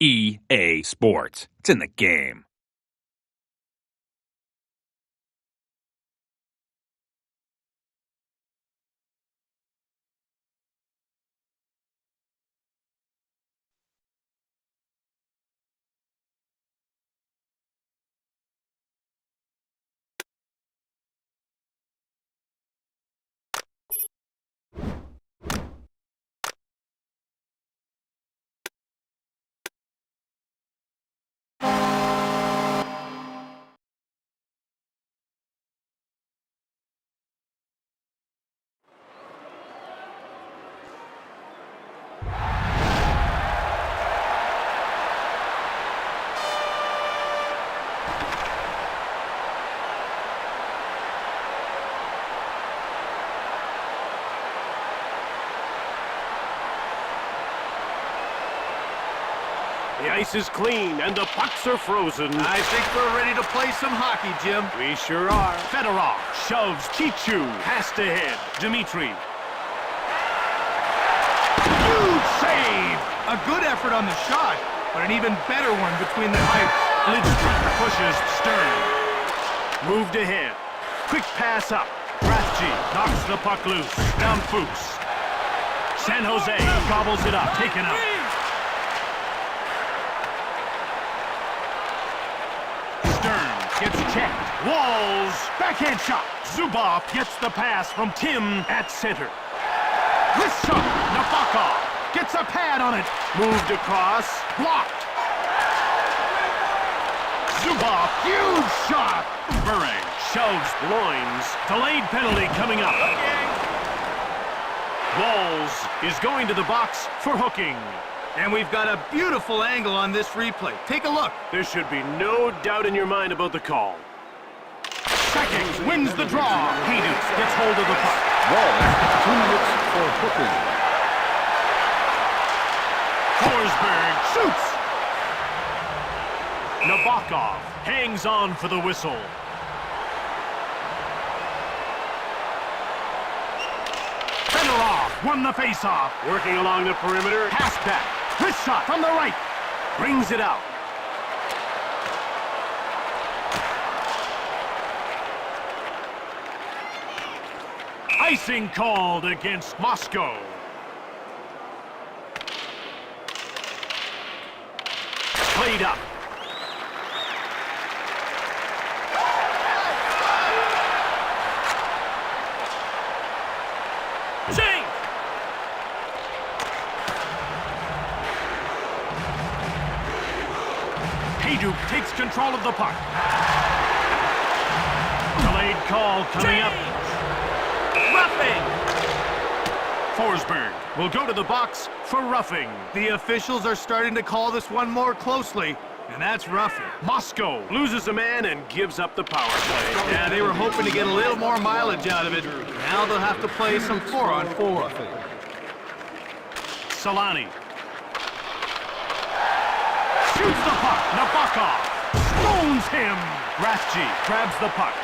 EA Sports. It's in the game. The ice is clean, and the pucks are frozen. I think we're ready to play some hockey, Jim. We sure are. Fedorov shoves Chichu. Pass to head. Dmitri. Huge save! A good effort on the shot, but an even better one between the pipes. Lidstrom pushes Stern. Moved ahead. Quick pass up. Rathje knocks the puck loose. Down Fuchs. San Jose gobbles it up. Taken out. Gets checked. Walls. Backhand shot. Zubov gets the pass from Tim at center. Wrist shot. Nabokov gets a pad on it. Moved across. Blocked. Zubov. Huge shot. Bure shoves loins. Delayed penalty coming up. Walls is going to the box for hooking. And we've got a beautiful angle on this replay. Take a look. There should be no doubt in your mind about the call. Sakic wins the draw. Hayden gets hold of the puck. Walls, 2 minutes for hooking. Forsberg shoots. Nabokov hangs on for the whistle. Fedorov won the faceoff. Working along the perimeter. Pass back. Wrist shot from the right. Brings it out. Icing called against Moscow. Played up. Sing! Hayduk takes control of the puck. Delayed call coming up. Roughing! Forsberg will go to the box for roughing. The officials are starting to call this one more closely, and that's roughing. Moscow loses a man and gives up the power play. Yeah, they were hoping to get a little more mileage out of it. Now they'll have to play some 4-on-4. Solani. Shoots the puck. Nabokov stones him. Rathje grabs the puck.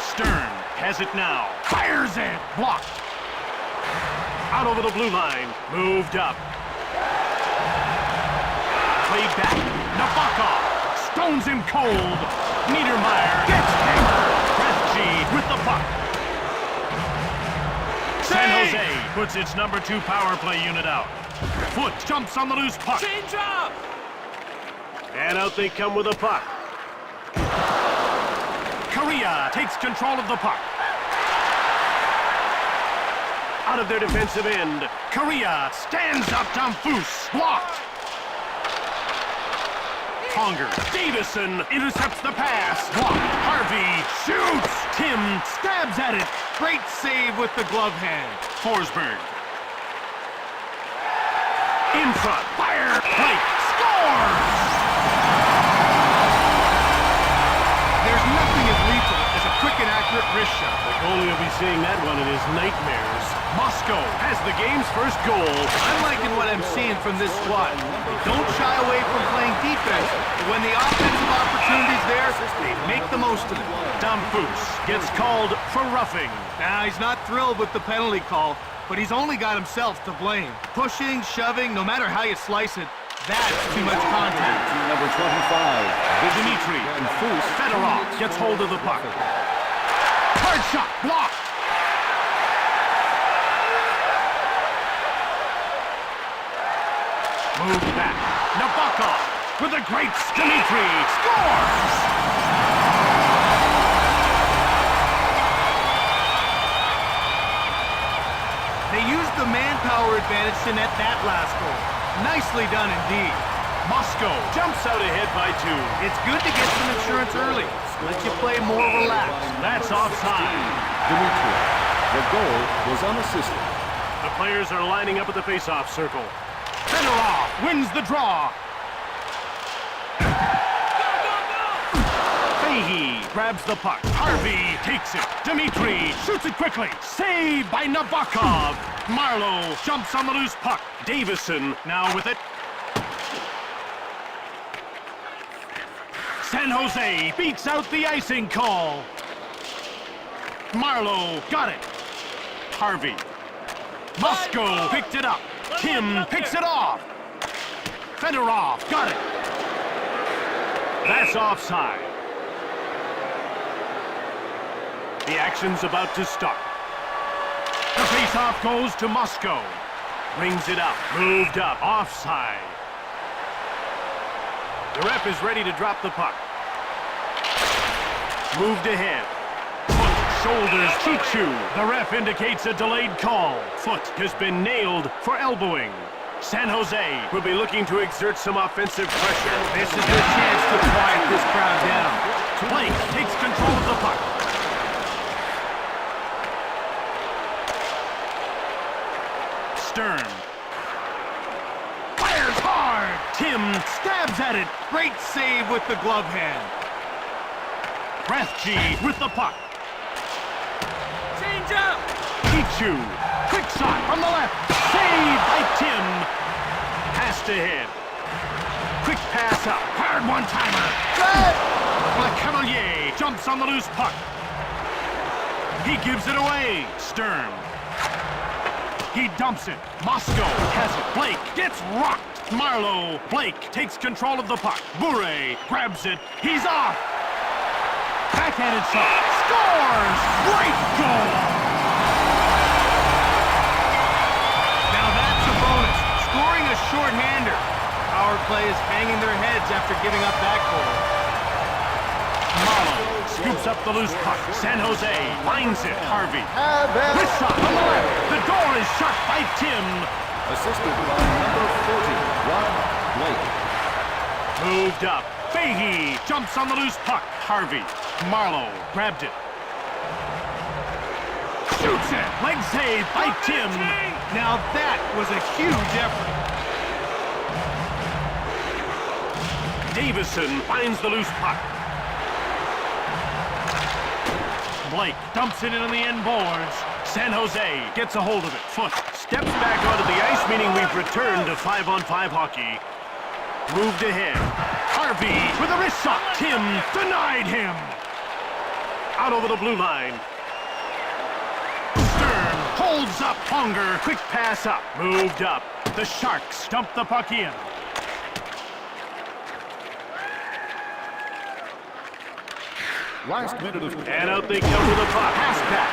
Stern has it now. Fires it. Blocked. Out over the blue line. Moved up. Played back. Nabokov stones him cold. Niedermeyer gets hit. Rathje with the puck. San Jose puts its number 2 power play unit out. Foot jumps on the loose puck. Change up! And out they come with a puck. Korea takes control of the puck. Out of their defensive end. Korea stands up. Damphus blocked. Conger. Davison intercepts the pass. Blocked. Harvey shoots. Tim stabs at it. Great save with the glove hand. Forsberg. In front. Fire. Blake scores! There's nothing as lethal as a quick and accurate wrist shot. The goalie will be seeing that one in his nightmares. Moscow has the game's first goal. I'm liking what I'm seeing from this squad. They don't shy away from playing defense, but when the offensive opportunity's there, they make the most of it. Damphus gets called for roughing. Now, he's not thrilled with the penalty call, but he's only got himself to blame. Pushing, shoving, no matter how you slice it, That's too much contact. Number 25. Dimitri. And Foose. Fedorov gets hold of the puck. Hard shot, blocked. Move back. Nabokov with a great Dimitri scores! They used the manpower advantage to net that last goal. Nicely done indeed. Moscow jumps out ahead by 2. It's good to get some insurance early. Let you play more relaxed. That's offside. Dimitri. The goal was unassisted. The players are lining up at the face-off circle. Fedorov wins the draw. Fahey grabs the puck. Harvey takes it. Dimitri shoots it quickly. Saved by Nabokov. Marlowe jumps on the loose puck. Davison now with it. San Jose beats out the icing call. Marlowe got it. Harvey. Moscow picked it up. Tim picks it off. Fedorov got it. That's offside. The action's about to start. The faceoff goes to Moscow. Brings it up. Moved up. Offside. The ref is ready to drop the puck. Moved ahead. Foot, shoulders, Chichu. The ref indicates a delayed call. Foot has been nailed for elbowing. San Jose will be looking to exert some offensive pressure. This is their chance to quiet this crowd down. Blake takes control of the puck. Stern. Fires hard. Tim stabs at it. Great save with the glove hand. Rathje with the puck. Change up. Chichu. Quick shot from the left. Saved by Tim. Pass to him. Quick pass up. Hard one-timer. Le Cavalier jumps on the loose puck. He gives it away. Stern. He dumps it. Moscow has it. Blake gets rocked. Marlowe. Blake takes control of the puck. Bure grabs it. He's off. Backhanded shot. Scores! Great goal! Now that's a bonus. Scoring a shorthander. Power play is hanging their heads after giving up that goal. Marlowe scoops up the loose puck. San Jose finds it. Harvey. Wrist shot on the left. The door is shut by Tim. Assisted by number 40, Rob Blake. Moved up. Fahey jumps on the loose puck. Harvey. Marlowe grabbed it. Shoots it. Leg save by Tim. Now that was a huge effort. Davison finds the loose puck. Blake dumps it in on the end boards. San Jose gets a hold of it. Foot steps back onto the ice, meaning we've returned to 5-on-5 hockey. Moved ahead. Harvey with a wrist shot. Tim denied him. Out over the blue line. Stern holds up Ponger. Quick pass up. Moved up. The Sharks dump the puck in. Last minute of... And out they come with the puck. Pass back.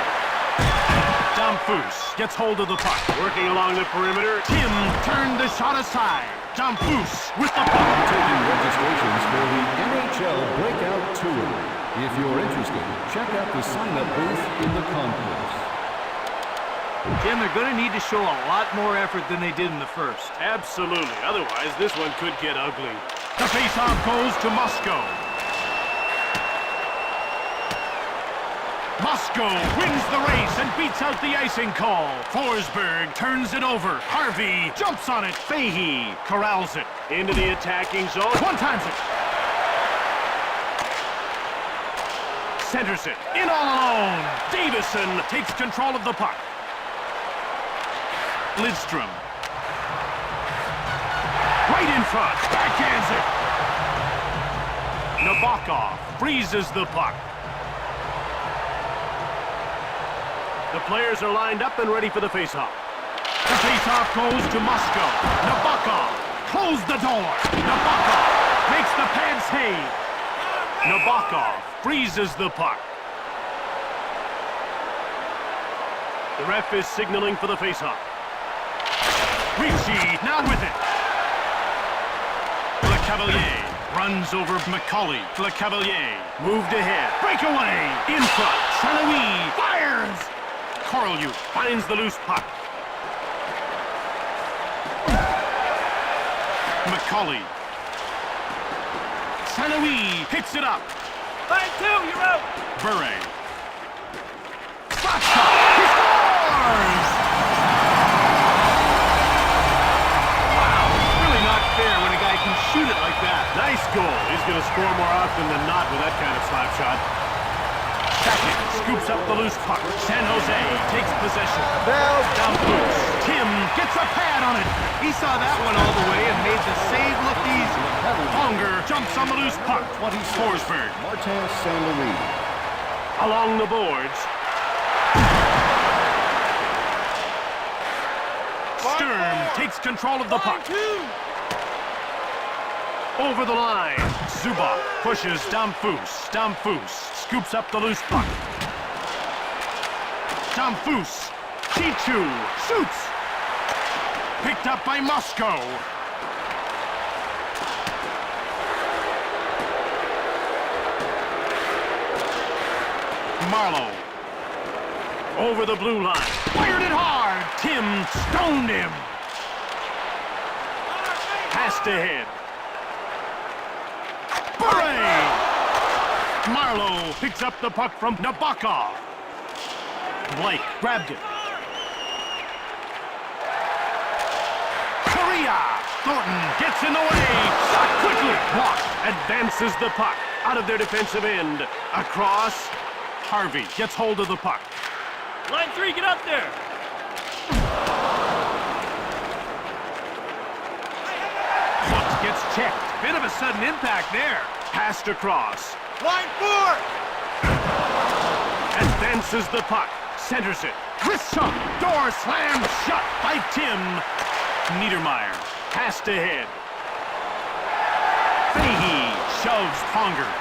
Damphus gets hold of the puck. Working along the perimeter. Tim turned the shot aside. Damphus with the puck. Taking registrations for the NHL Breakout Tour. If you're interested, check out the sign-up booth in the concourse. Jim, they're going to need to show a lot more effort than they did in the first. Absolutely. Otherwise, this one could get ugly. The faceoff goes to Moscow. Moscow wins the race and beats out the icing call. Forsberg turns it over. Harvey jumps on it. Fahey corrals it into the attacking zone. One times it. Centers it. In all alone. Davison takes control of the puck. Lidstrom. Right in front. Backhands it. Nabokov freezes the puck. The players are lined up and ready for the faceoff. The faceoff goes to Moscow. Nabokov close the door. Nabokov makes the pad save. Nabokov freezes the puck. The ref is signaling for the faceoff. Ricci now with it. Le Cavalier runs over McCauley. Le Cavalier moved ahead. Breakaway in front. Saint-Louis fires. Korolyuk finds the loose puck. McCauley. Saint-Louis picks it up. Line 2, you're out. Bure. Slap shot. He scores! Wow, really not fair when a guy can shoot it like that. Nice goal. He's going to score more often than not with that kind of slap shot. Second scoops up the loose puck. San Jose takes possession. Down loose. Tim gets a pad on it. He saw that one all the way and made the save look easy. Longer jumps on the loose puck. Forsberg. Martin St. Louis. Along the boards. Stern takes control of the puck. Over the line. Zubov pushes Damphus. Damphus scoops up the loose puck. Damphus. Chichu shoots. Picked up by Moscow. Marlowe. Over the blue line. Fired it hard. Tim stoned him. Passed ahead. Bure! Marlowe picks up the puck from Nabokov. Blake grabbed it. Korea! Thornton gets in the way. Shot quickly. Blocked. Advances the puck out of their defensive end. Across. Harvey gets hold of the puck. Line 3, get up there. Foot gets checked. Bit of a sudden impact there. Passed across. Line 4. Advances the puck. Centers it. Wrist shot. Door slammed shut by Tim. Niedermeyer. Passed ahead. Fahey shoves Ponger.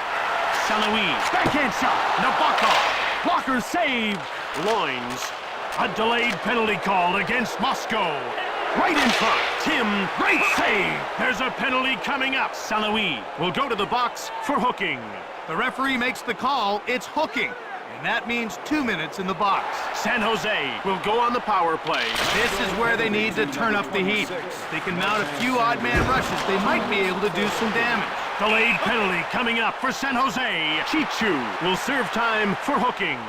Saint-Louis. Backhand shot. Nabokov. Blocker save. Loins. A delayed penalty called against Moscow. Right in front. Tim. Great save. There's a penalty coming up. Saint-Louis will go to the box for hooking. The referee makes the call. It's hooking. And that means 2 minutes in the box. San Jose will go on the power play. This is where they need to turn up the heat. If they can mount a few odd man rushes, they might be able to do some damage. Delayed penalty coming up for San Jose. Chichu will serve time for hooking.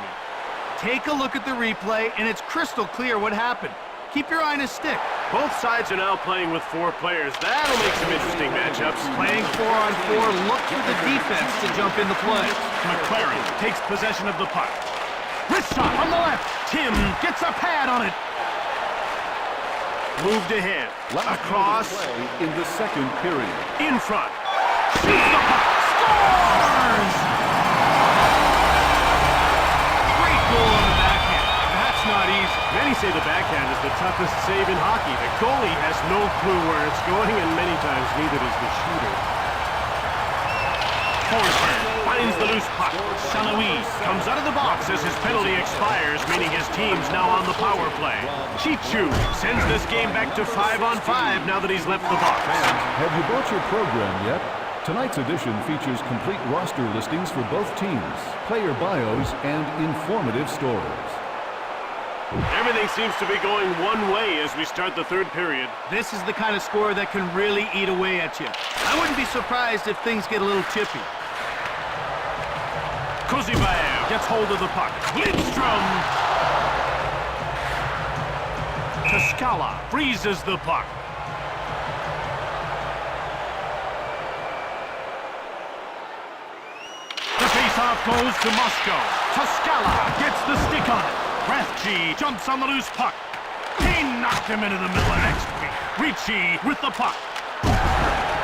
Take a look at the replay, and it's crystal clear what happened. Keep your eye on his stick. Both sides are now playing with 4 players. That'll make some interesting matchups. Playing 4-on-4, look for the defense to jump into play. McLaren takes possession of the puck. Wrist shot from the left. Tim gets a pad on it. Moved ahead. Across. Play in the second period. In front. Shoots the puck. Scores! Great goal on the backhand. That's not easy. Many say the backhand is the toughest save in hockey. The goalie has no clue where it's going, and many times neither does the shooter. Forsberg finds the loose puck. Saint-Louis comes out of the box as his penalty expires, meaning his team's now on the power play. Chichu sends this game back to 5-on-5 now that he's left the box. Have you bought your program yet? Tonight's edition features complete roster listings for both teams, player bios, and informative stories. Everything seems to be going one way as we start the third period. This is the kind of score that can really eat away at you. I wouldn't be surprised if things get a little chippy. Kozibaev gets hold of the puck. Lidstrom! Toskala freezes the puck. The faceoff goes to Moscow. Toskala gets the stick on it. Rathje jumps on the loose puck. He knocked him into the middle of next feet. Ricci with the puck.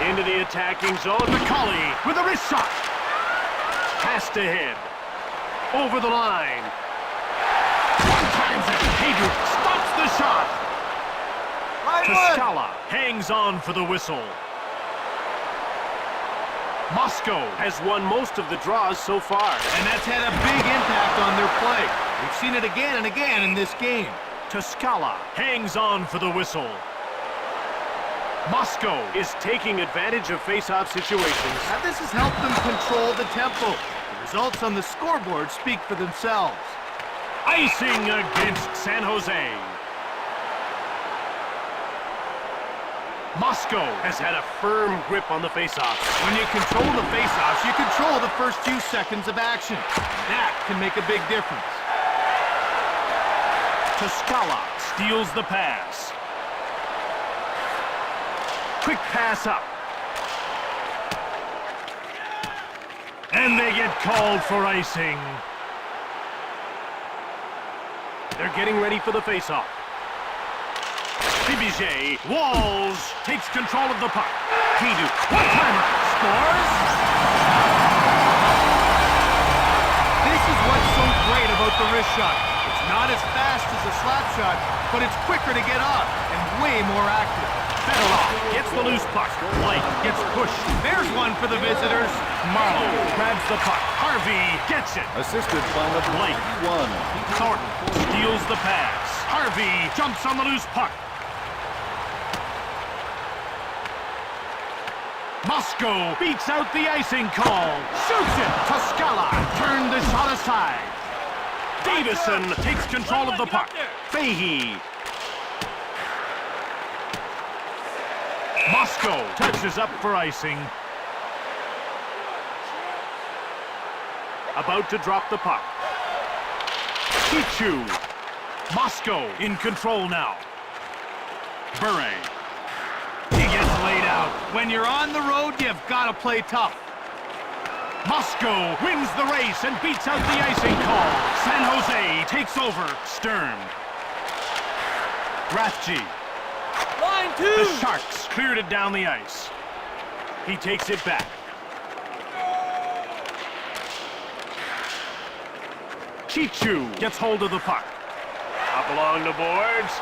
Into the attacking zone. McCauley with a wrist shot. Passed ahead. Over the line. One times it. Hayduk stops the shot. Toskala hangs on for the whistle. Moscow has won most of the draws so far. And that's had a big impact on their play. We've seen it again and again in this game. Toscala hangs on for the whistle. Moscow is taking advantage of face-off situations. Now this has helped them control the tempo. The results on the scoreboard speak for themselves. Icing against San Jose. Moscow has had a firm grip on the face-offs. When you control the face-offs, you control the first few seconds of action. That can make a big difference. Toscala steals the pass. Quick pass up. And they get called for icing. They're getting ready for the face-off. Bibige walls, takes control of the puck. Hiduk, one-timer, scores! This is what's so great about the wrist shot. It's not as fast as a slap shot, but it's quicker to get off and way more active. Fedorov gets the loose puck. Light gets pushed. There's one for the visitors. Marlowe grabs the puck. Harvey gets it. Assisted by number Light. 91. Thornton steals the pass. Harvey jumps on the loose puck. Moscow beats out the icing call. Shoots it. Toscala turned the shot aside. Davison takes control of the puck. Fahey. Moscow touches up for icing. About to drop the puck. Kichu. Moscow in control now. Bure. He gets laid out. When you're on the road, you've got to play tough. Moscow wins the race and beats out the icing call. San Jose takes over. Stern. Rathje. Line two. The Sharks cleared it down the ice. He takes it back. Chichu gets hold of the puck. Up along the boards.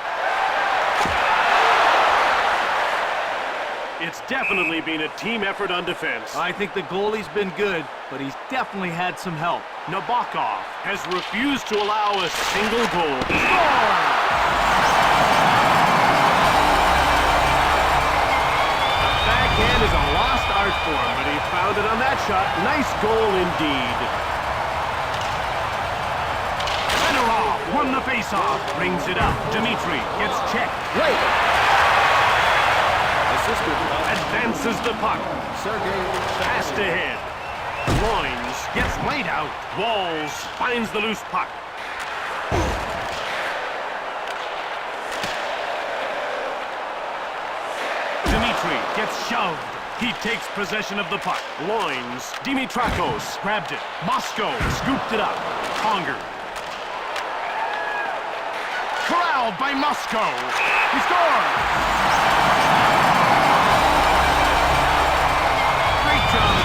It's definitely been a team effort on defense. I think the goalie's been good, but he's definitely had some help. Nabokov has refused to allow a single goal. Score! The backhand is a lost art for him, but he found it on that shot. Nice goal indeed. Fedorov won the faceoff. Brings it up. Dmitri gets checked. Right. Advances the puck. Sergei Passed ahead. Loins gets laid out. Walls finds the loose puck. Dmitri gets shoved. He takes possession of the puck. Loins. Dimitrakos grabbed it. Moscow scooped it up. Conger. Corralled by Moscow. He scores!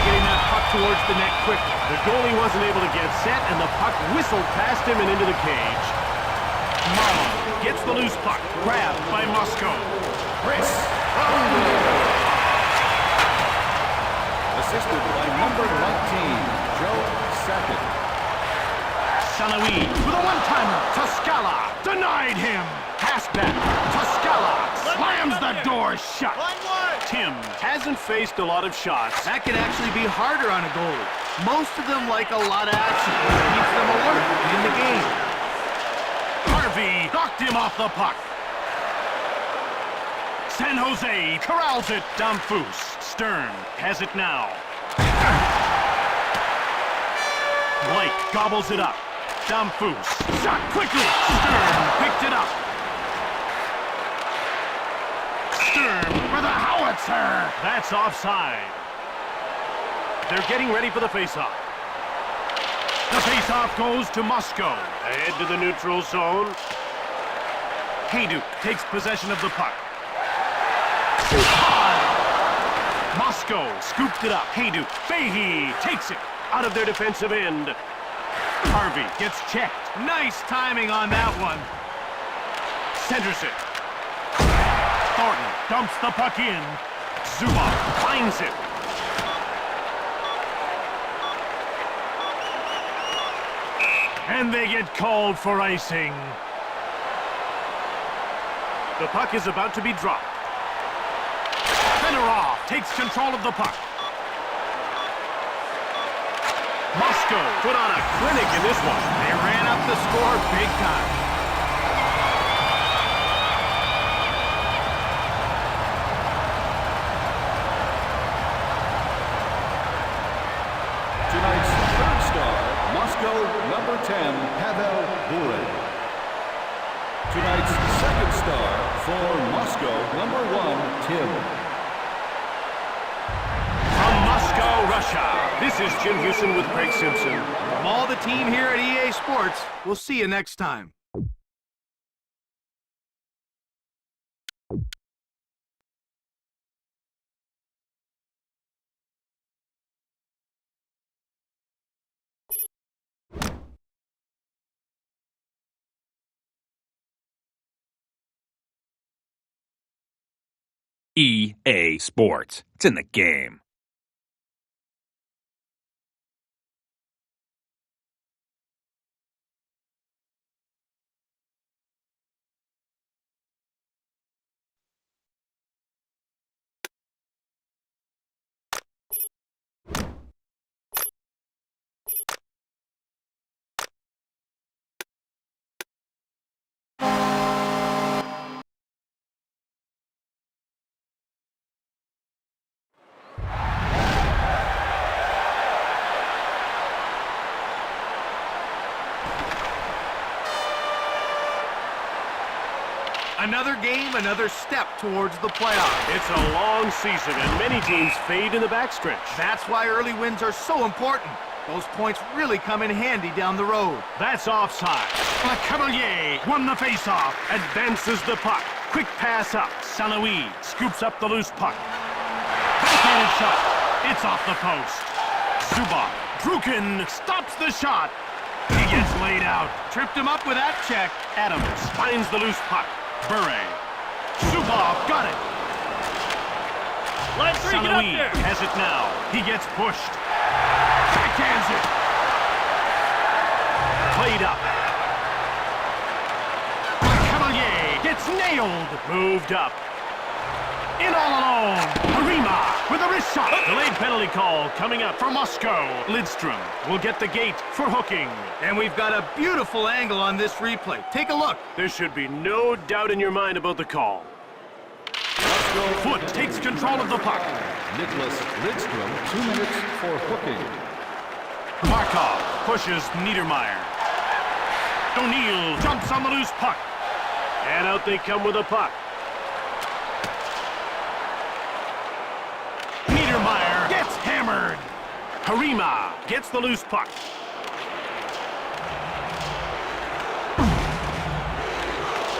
Getting that puck towards the net quickly. The goalie wasn't able to get set, and the puck whistled past him and into the cage. Marlowe gets the loose puck, grabbed by Moscow. Chris. Assisted by number 19, Joe Sackett. Salawi with a one-timer. Toscala denied him. Pass back. Toscala slams the door shut. Tim hasn't faced a lot of shots. That can actually be harder on a goalie. Most of them like a lot of action. It keeps them alert in the game. Harvey knocked him off the puck. San Jose corrals it. Damphus. Stern has it now. Blake gobbles it up. Damphus shot quickly. Stern picked it up. Stern for the howitzer. That's offside. They're getting ready for the faceoff. The faceoff goes to Moscow. Ahead to the neutral zone. Hiduk takes possession of the puck. Moscow scooped it up. Hiduk. Fahey takes it out of their defensive end. Harvey gets checked. Nice timing on that one. Centers it. Thornton dumps the puck in. Zubov finds it. And they get called for icing. The puck is about to be dropped. Fedorov takes control of the puck. Moscow put on a clinic in this one. They ran up the score big time. Tonight's third star, Moscow, number 10, Pavel Bure. Tonight's second star for Moscow, number 1, Tim. From Moscow, Russia, this is Jim Houston with Craig Simpson. From all the team here at EA Sports, we'll see you next time. EA Sports. It's in the game. Another game, another step towards the playoffs. It's a long season, and many teams fade in the backstretch. That's why early wins are so important. Those points really come in handy down the road. That's offside. Le Cavalier won the faceoff. Advances the puck. Quick pass up. St-Louis scoops up the loose puck. Backhanded shot. It's off the post. Zubov. Drukin stops the shot. He gets laid out. Tripped him up with that check. Adams finds the loose puck. Bure. Zubov got it. Line 3, get up St-Louis there. has it now. He gets pushed. Backhands it. Played up. Le Cavalier gets nailed. Moved up. In all alone. Harima with a wrist shot. Delayed penalty call coming up for Moscow. Lidstrom will get the gate for hooking. And we've got a beautiful angle on this replay. Take a look. There should be no doubt in your mind about the call. Foot takes control of the puck. Nicholas Lidstrom, 2 minutes for hooking. Markov pushes Niedermeyer. O'Neill jumps on the loose puck. And out they come with a puck. Niedermeyer gets hammered. Harima gets the loose puck.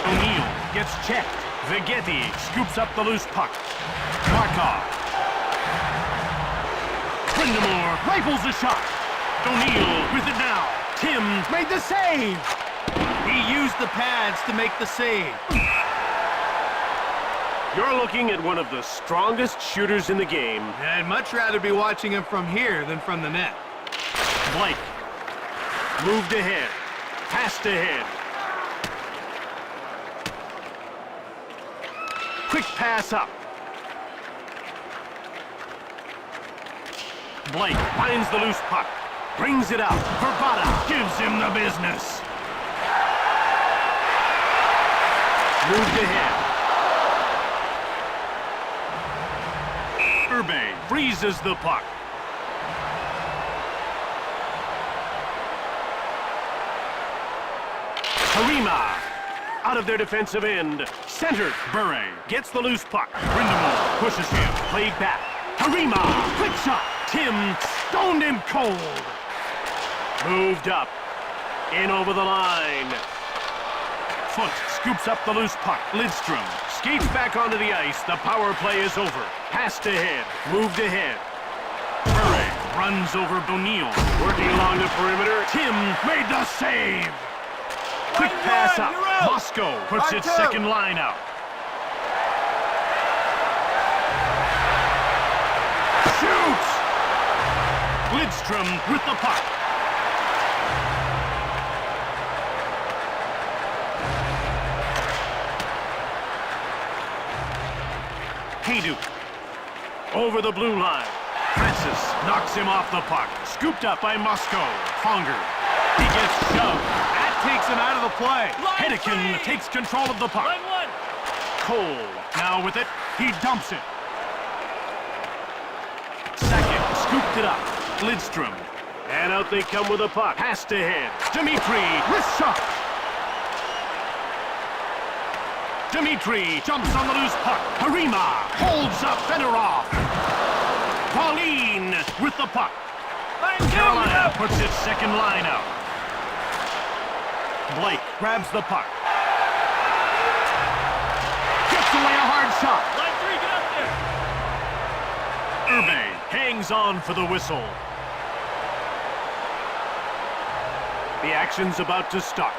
O'Neill gets checked. Vignetti scoops up the loose puck. Markov. Brindamore rifles the shot. O'Neill with it now. Tim made the save. He used the pads to make the save. You're looking at one of the strongest shooters in the game. I'd much rather be watching him from here than from the net. Blake. Moved ahead. Passed ahead. Quick pass up. Blake finds the loose puck. Brings it out. Verbata gives him the business. Moved ahead. Urbe freezes the puck. Harima out of their defensive end. Centered. Bure gets the loose puck. Brindamore pushes him. Played back. Harima. Quick shot. Tim stoned him cold. Moved up. In over the line. Foot scoops up the loose puck. Lidstrom skates back onto the ice. The power play is over. Passed ahead. Moved ahead. Bure runs over O'Neill. Working along the perimeter. Tim made the save. Quick pass up. Moscow puts its second line out. Lidstrom with the puck. Hayduk. Over the blue line. Francis knocks him off the puck. Scooped up by Moscow. Conger. He gets shoved. That takes him out of the play. Hedekin takes control of the puck. Cole now with it. He dumps it. Second scooped it up. Lidstrom. And out they come with the puck. Pass to head. Dmitri. Wrist shot. Dmitri jumps on the loose puck. Harima holds up Fedorov. Pauline with the puck. Carolina puts its second line out. Blake grabs the puck. Gets away a hard shot. Line 3, get up there. Urbe hangs on for the whistle. The action's about to start.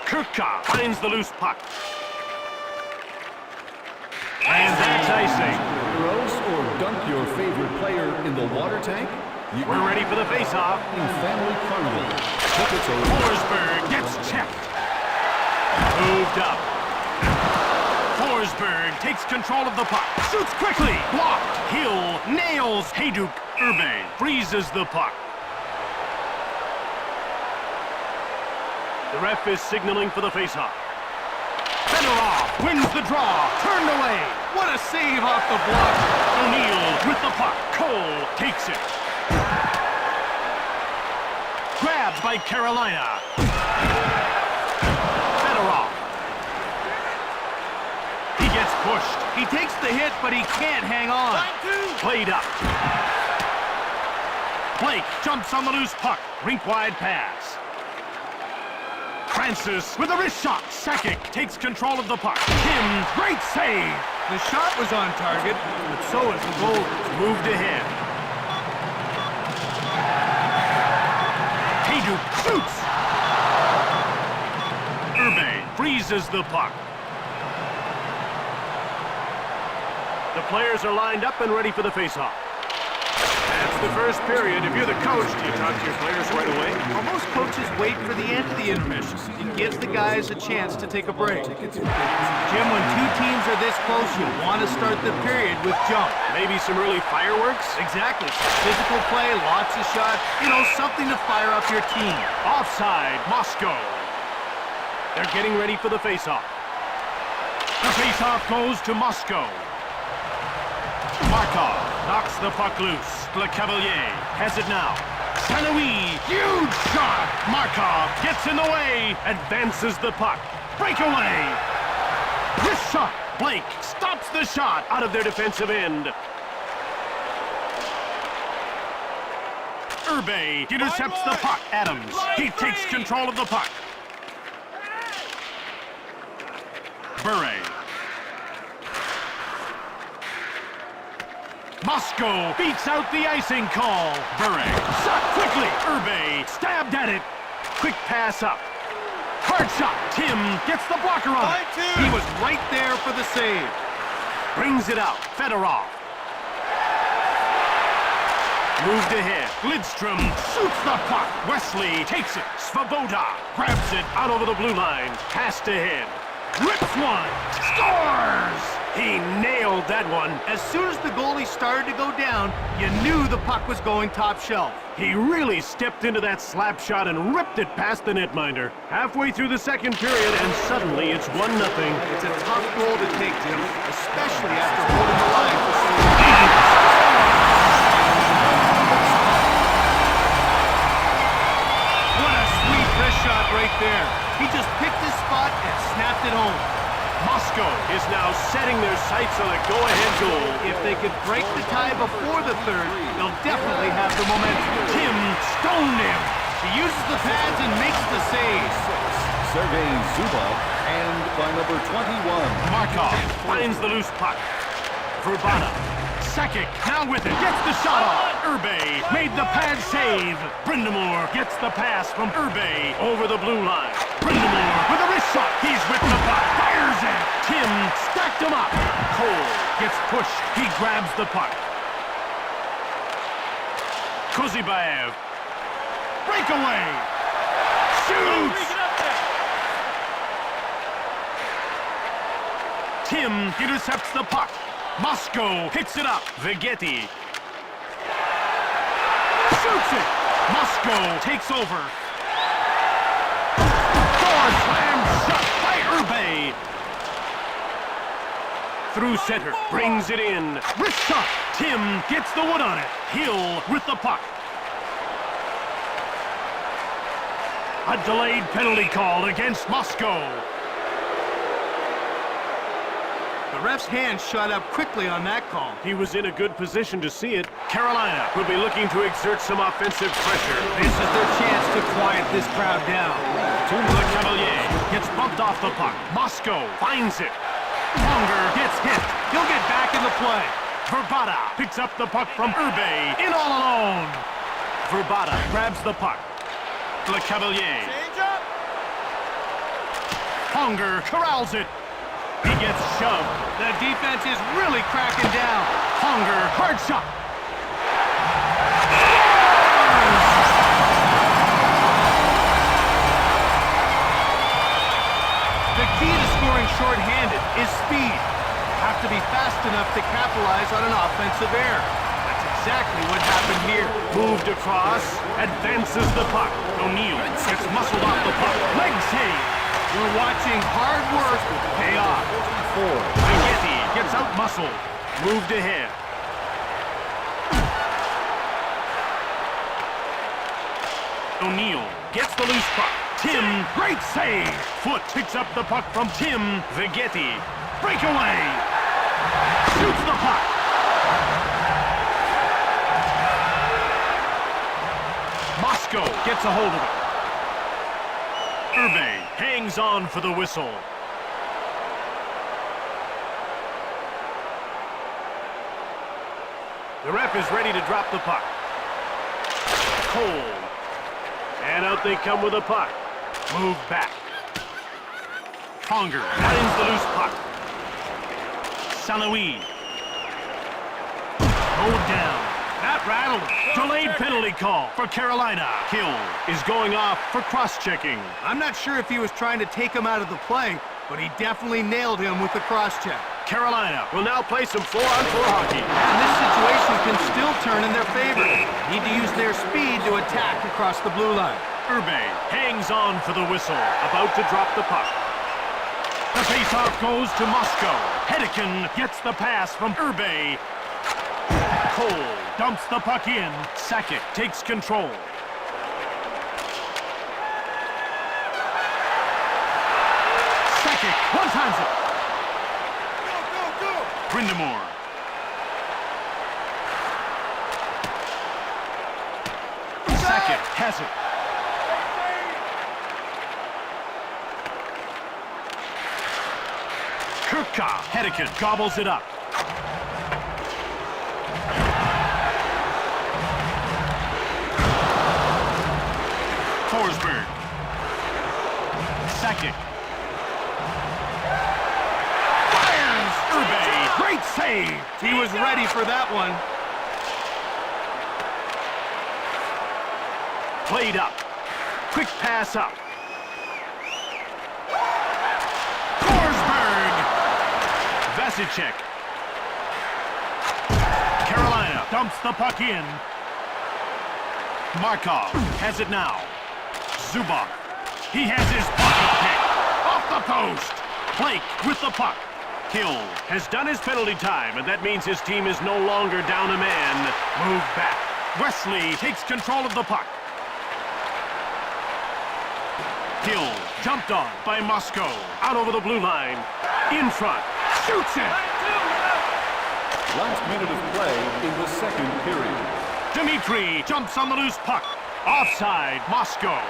Kirka finds the loose puck. And that's icing. Heroes or dunk your favorite player in the water tank? We're ready for the face-off. In Family Carnival. Tickets are Forsberg gets checked. Moved up. Forsberg takes control of the puck. Shoots quickly. Blocked. Hill nails Hayduk. Urbe freezes the puck. The ref is signaling for the face-off. Fedorov wins the draw. Turned away. What a save off the block. O'Neill with the puck. Cole takes it. Grabbed by Carolina. Fedorov. He gets pushed. He takes the hit, but he can't hang on. Played up. Blake jumps on the loose puck. Rink-wide pass. Francis with a wrist shot. Sakic takes control of the puck. Tim, great save. The shot was on target, but so is the goal. Moved ahead. Hayduk shoots. Urbe freezes the puck. The players are lined up and ready for the face-off. That's the first period. If you're the coach, do you talk to your players right away? Well, most coaches wait for the end of the intermission. It gives the guys a chance to take a break. Jim, when two teams are this close, you want to start the period with jump. Maybe some early fireworks? Exactly. Physical play, lots of shots. You know, something to fire up your team. Offside, Moscow. They're getting ready for the face-off. The face-off goes to Moscow. Markov knocks the puck loose. Le Cavalier has it now. Saint-Louis, huge shot. Markov gets in the way, advances the puck. Breakaway. This shot. Blake stops the shot out of their defensive end. Urbe intercepts the puck. Adams, he takes control of the puck. Bure. Moscow beats out the icing call. Bure shot quickly. Urbe stabbed at it. Quick pass up. Hard shot. Tim gets the blocker on it. He was right there for the save. Brings it out. Fedorov. Moved ahead. Lidstrom shoots the puck. Wesley takes it. Svoboda grabs it out over the blue line. Passed ahead. Rips one. Scores! He nailed that one. As soon as the goalie started to go down, you knew the puck was going top shelf. He really stepped into that slap shot and ripped it past the netminder. Halfway through the second period, and suddenly it's 1-0. It's a tough goal to take, Jim, especially after holding the line for so long. What a sweet wrist shot right there. He just picked his spot and snapped it home. Moscow is now setting their sights on a go-ahead goal. If they could break the tie before the third, they'll definitely have the momentum. Tim stoned him. He uses the pads and makes the save. Sergei Zubov and by number 21. Markov finds the loose puck. Verbata. Sakic now with it. Gets the shot off. Urbe made the pad save. Brindamore gets the pass from Urbe over the blue line. Brindamore with a wrist shot. He's whipped the puck. Fires it. Tim stacked him up. Cole gets pushed. He grabs the puck. Kozibaev. Breakaway. Shoots. Tim intercepts the puck. Moscow picks it up. Vegetti. Shoots it. Moscow takes over. Door slam shot by Urbe. Through center, brings it in. Wrist shot. Tim gets the wood on it. Hill with the puck. A delayed penalty call against Moscow. The ref's hand shot up quickly on that call. He was in a good position to see it. Carolina will be looking to exert some offensive pressure. This is their chance to quiet this crowd down. Le Cavalier gets bumped off the puck. Moscow finds it. Longer gets hit. He'll get back in the play. Verbata picks up the puck from Urbe. In all alone. Verbata grabs the puck. Le Cavalier. Longer corrals it. He gets shoved. The defense is really cracking down. Hunger, hard shot. The key to scoring shorthanded is speed. You have to be fast enough to capitalize on an offensive error. That's exactly what happened here. Moved across, advances the puck. O'Neill gets muscled off the puck. Leg save. We're watching hard work pay off. Vegetti gets out-muscled. Moved ahead. O'Neill gets the loose puck. Tim, great save. Foot picks up the puck from Tim. Vegetti. Breakaway. Shoots the puck. Moscow gets a hold of it. Urbe hangs on for the whistle. The ref is ready to drop the puck. Cole. And out they come with the puck. Move back. Conger finds the loose puck. St-Louis. Hold down. That rattled him. Delayed penalty call for Carolina. Hill is going off for cross-checking. I'm not sure if he was trying to take him out of the play, but he definitely nailed him with the cross-check. Carolina will now play some 4-on-4 hockey. And this situation can still turn in their favor. Need to use their speed to attack across the blue line. Urbe hangs on for the whistle, about to drop the puck. The faceoff goes to Moscow. Hedican gets the pass from Urbe. Cole dumps the puck in. Sakic takes control. Sakic one-times it. Go! Brindamore. Sakic has it. Kirkov. Hedican gobbles it up. Forsberg. Sakic. Fires! Urbe. Great save! He was ready for that one. Played up. Quick pass up. Forsberg. Vasicek. Carolina dumps the puck in. Markov has it now. Zubov. He has his pocket pick. Off the post. Blake with the puck. Hill has done his penalty time, and that means his team is no longer down a man. Move back. Wesley takes control of the puck. Hill jumped on by Moscow. Out over the blue line. In front. Shoots it. Last minute of play in the second period. Dmitri jumps on the loose puck. Offside, Moscow.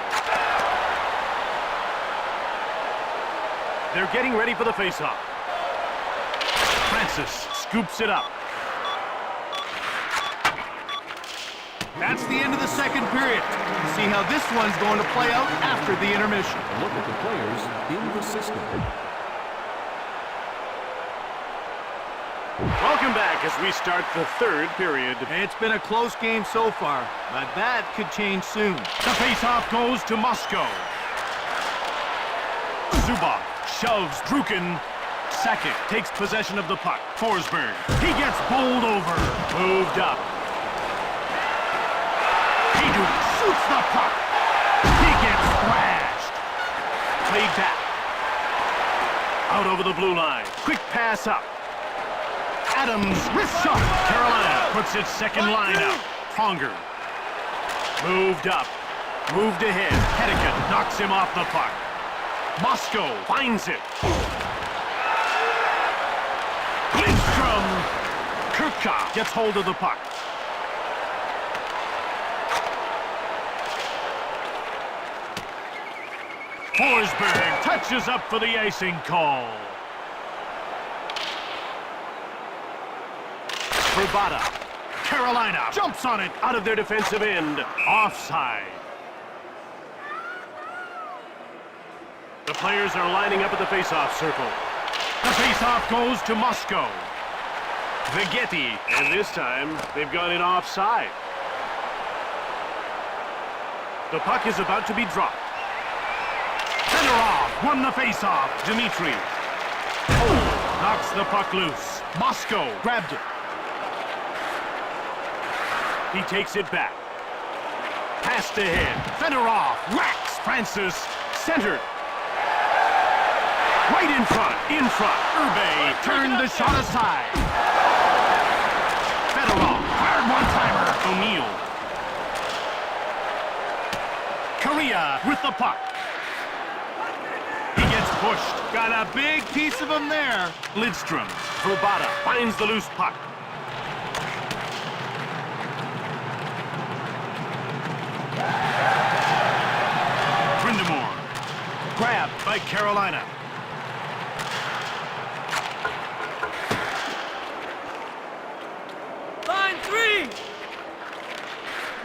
They're getting ready for the faceoff. Francis scoops it up. That's the end of the second period. See how this one's going to play out after the intermission. A look at the players in the system. Welcome back as we start the third period. It's been a close game so far, but that could change soon. The faceoff goes to Moscow. Zubov shoves Drukin. Sakic takes possession of the puck. Forsberg. He gets bowled over. Moved up. Hejduk shoots the puck. He gets thrashed. Played back. Out over the blue line. Quick pass up. Adams, wrist shot. Carolina puts its second line out. Pronger. Moved up. Moved ahead. Hedican knocks him off the puck. Moscow finds it. Lindstrom. Kirka gets hold of the puck. Forsberg touches up for the icing call. Verbata. Carolina jumps on it out of their defensive end. Offside. The players are lining up at the faceoff circle. The faceoff goes to Moscow. Vigeti, and this time they've gone in offside. The puck is about to be dropped. Fedorov won the faceoff. Dmitry. Oh, knocks the puck loose. Moscow grabbed it. He takes it back. Passed ahead. Fedorov whacks Francis. Centered. Right in front. Urbe turned the shot aside. Fedorov. Hard one-timer. O'Neal. Korea with the puck. He gets pushed. Got a big piece of him there. Lidstrom. Verbata finds the loose puck. Brindamore. Grabbed by Carolina. Line 3!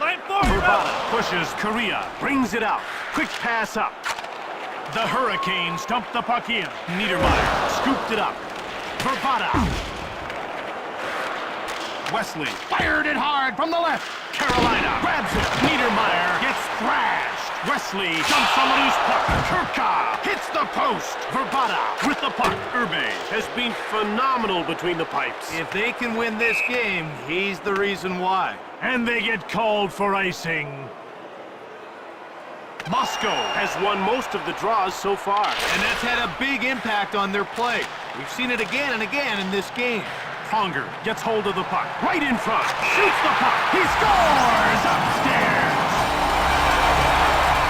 Line 4! Verbata pushes Korea. Brings it out. Quick pass up. The Hurricanes dump the puck in. Niedermeyer scooped it up. Verbata. Wesley fired it hard from the left. Carolina grabs it. Niedermeyer gets thrashed. Wesley jumps on the loose puck. Kirka hits the post. Verbata with the puck. Urbe has been phenomenal between the pipes. If they can win this game, he's the reason why. And they get called for icing. Moscow has won most of the draws so far. And that's had a big impact on their play. We've seen it again and again in this game. Pronger gets hold of the puck. Right in front. Shoots the puck. He scores upstairs.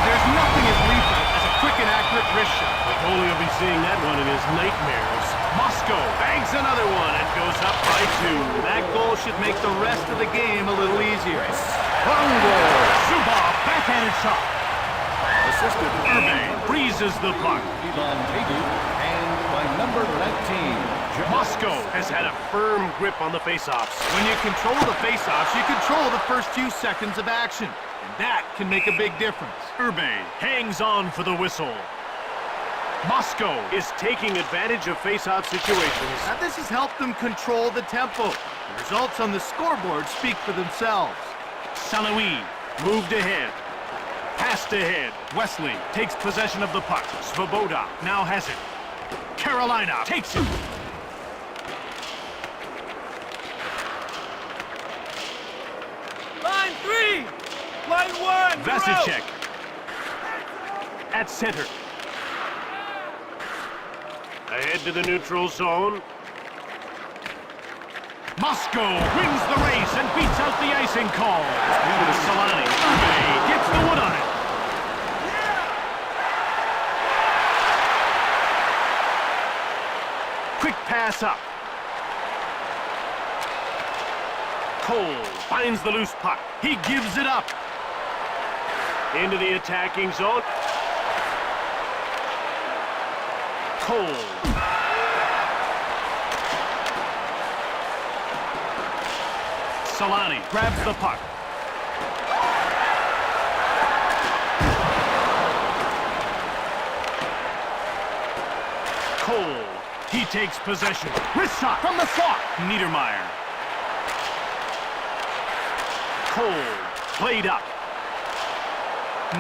There's nothing as lethal as a quick and accurate wrist shot. The goalie will be seeing that one in his nightmares. Moscow bangs another one and goes up by 2. That goal should make the rest of the game a little easier. Zubov backhanded shot. Assisted Urbe breezes the puck. Ivan Hejduk and by number 19. Moscow has had a firm grip on the faceoffs. When you control the faceoffs, you control the first few seconds of action. And that can make a big difference. Urbe hangs on for the whistle. Moscow is taking advantage of faceoff situations. Now this has helped them control the tempo. The results on the scoreboard speak for themselves. St-Louis moved ahead. Passed ahead. Wesley takes possession of the puck. Svoboda now has it. Carolina takes it. Line 3! Line 1! Vasicek at center. Ahead to the neutral zone. Moscow wins the race and beats out the icing call. Solani Urbe gets the wood on it. Quick pass up. Cole finds the loose puck. He gives it up. Into the attacking zone. Cole. Solani grabs the puck. Cole He takes possession. Wrist shot from the slot. Niedermeyer. Cole, played up.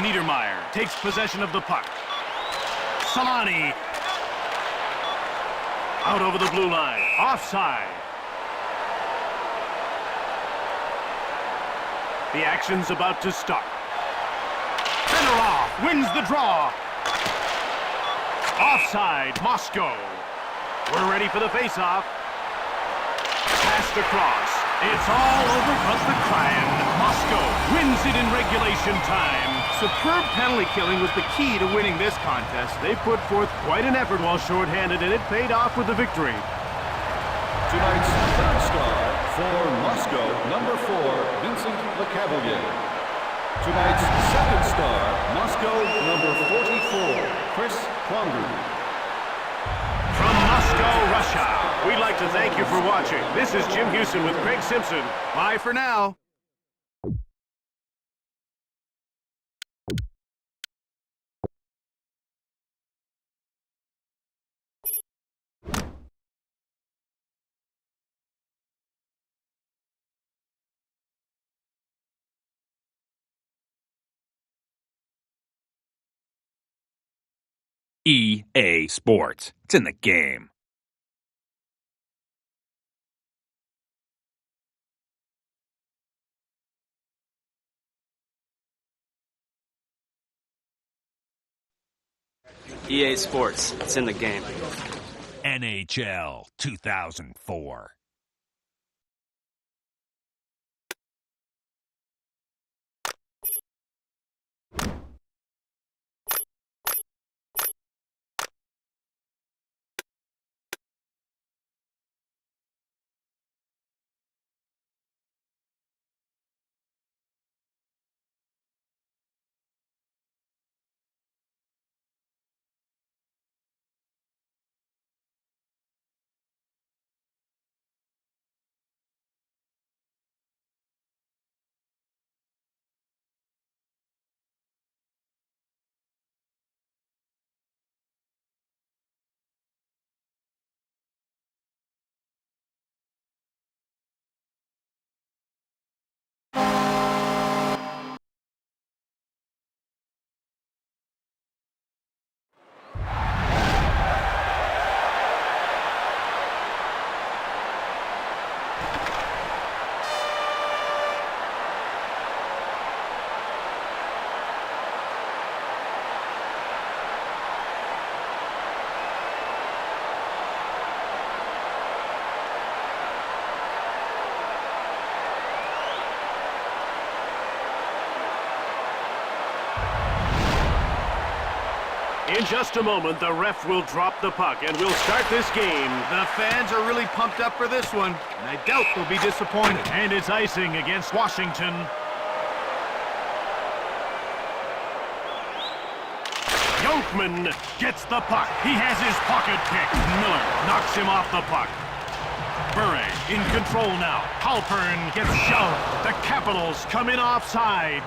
Niedermeyer takes possession of the puck. Solani. Out over the blue line. Offside. The action's about to start. Fedorov wins the draw. Offside, Moscow. We're ready for the face-off. Passed across. It's all over but the crying. Moscow wins it in regulation time. Superb penalty killing was the key to winning this contest. They put forth quite an effort while shorthanded, and it paid off with the victory. Tonight's third star for Moscow, number 4, Vincent LeCavalier. Tonight's second star, Moscow, number 44, Chris Pronger. From Moscow, Russia, we'd like to thank you for watching. This is Jim Houston with Craig Simpson. Bye for now. EA Sports. It's in the game. EA Sports. It's in the game. NHL 2004. In just a moment, the ref will drop the puck, and we'll start this game. The fans are really pumped up for this one, and I doubt they'll be disappointed. And it's icing against Washington. Yolkman gets the puck. He has his pocket pick. Miller knocks him off the puck. Bure in control now. Halpern gets shoved. The Capitals come in offside.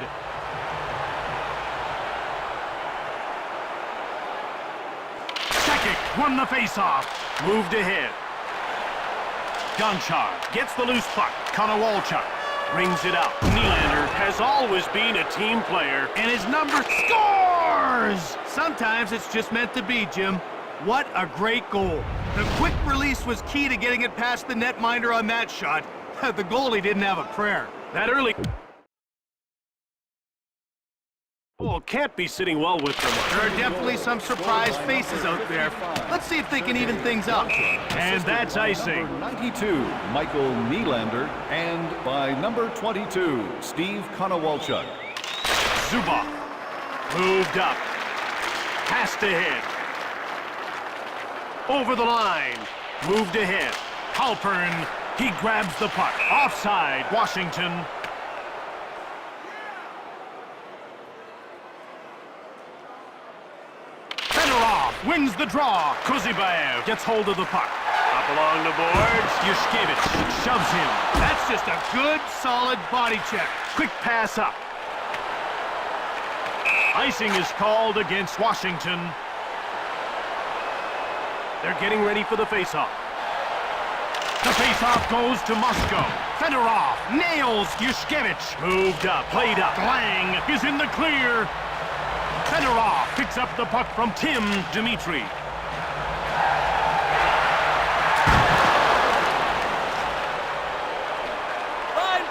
Won the face-off. Moved ahead. Gonchar gets the loose puck. Konowalchuk brings it out. Nylander has always been a team player, and his number scores! Sometimes it's just meant to be, Jim. What a great goal. The quick release was key to getting it past the netminder on that shot. The goalie didn't have a prayer. That early goal can't be sitting well with them. There are definitely some surprise faces out there. Let's see if they can even things up. And that's icing. Number 92, Michael Nylander, and by number 22, Steve Konowalchuk. Zubov moved up. Passed ahead. Over the line. Moved ahead. Halpern, he grabs the puck. Offside, Washington. Wins the draw. Kuzibaev gets hold of the puck. Up along the boards. Yushkevich shoves him. That's just a good, solid body check. Quick pass up. Icing is called against Washington. They're getting ready for the face-off. The face-off goes to Moscow. Fedorov nails Yushkevich. Moved up, played up. Lang is in the clear. Fedorov picks up the puck from Tim Dmitri. Line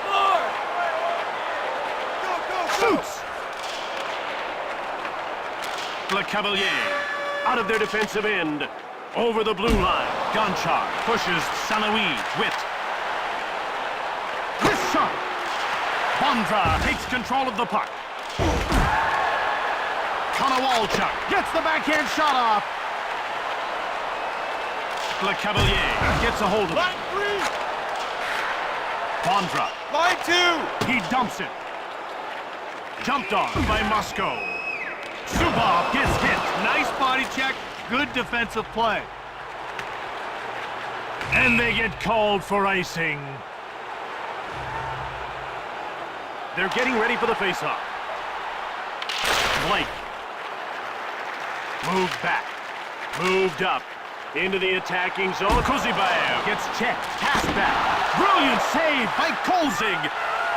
4! Shoots! Le Cavalier out of their defensive end. Over the blue line. Gonchar pushes Sanoui. Witt. Wrist shot. Bondra takes control of the puck. Konowalchuk gets the backhand shot off. Le Cavalier gets a hold of it. Line 3! Bondra. Line 2! He dumps it. Jumped on by Moscow. Zubov gets hit. Nice body check. Good defensive play. And they get called for icing. They're getting ready for the face-off. Blake. Moved back. Moved up. Into the attacking zone. Kuzibaev gets checked. Pass back. Brilliant save by Kolzig.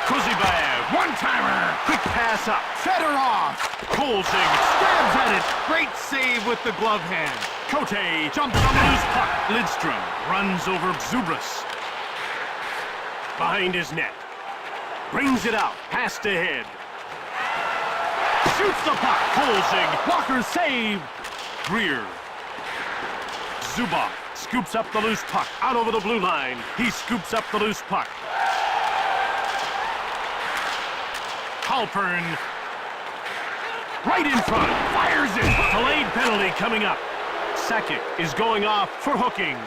Kuzibaev. One-timer. Quick pass up. Fedorov. Kolzig stabs at it. Great save with the glove hand. Cote jumps on the loose puck. Lidstrom runs over Zubras. Behind his net. Brings it out. Pass to head. Shoots the puck. Kolzig. Blocker save. Greer. Zubov scoops up the loose puck. Out over the blue line. He scoops up the loose puck. Halpern. Right in front. Fires it. Delayed penalty coming up. Sakic is going off for hooking.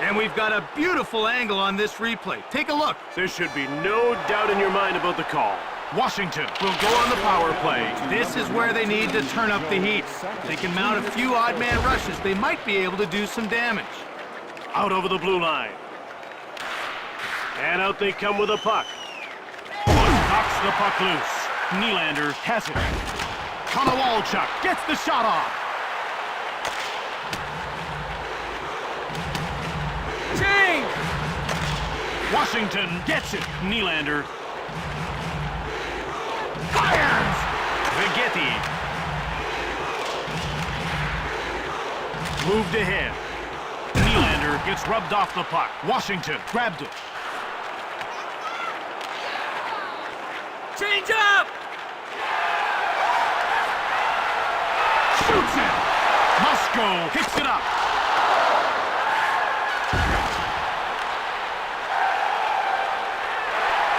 And we've got a beautiful angle on this replay. Take a look. There should be no doubt in your mind about the call. Washington will go on the power play. This is where they need to turn up the heat. If they can mount a few odd man rushes, they might be able to do some damage. Out over the blue line. And out they come with a puck. Knocks the puck loose. Nylander has it. Konowalchuk gets the shot off. Change! Washington gets it. Nylander fires. Vignetti moved ahead. Nylander gets rubbed off the puck. Washington grabbed it. Change up! Shoots it. Moscow picks it up.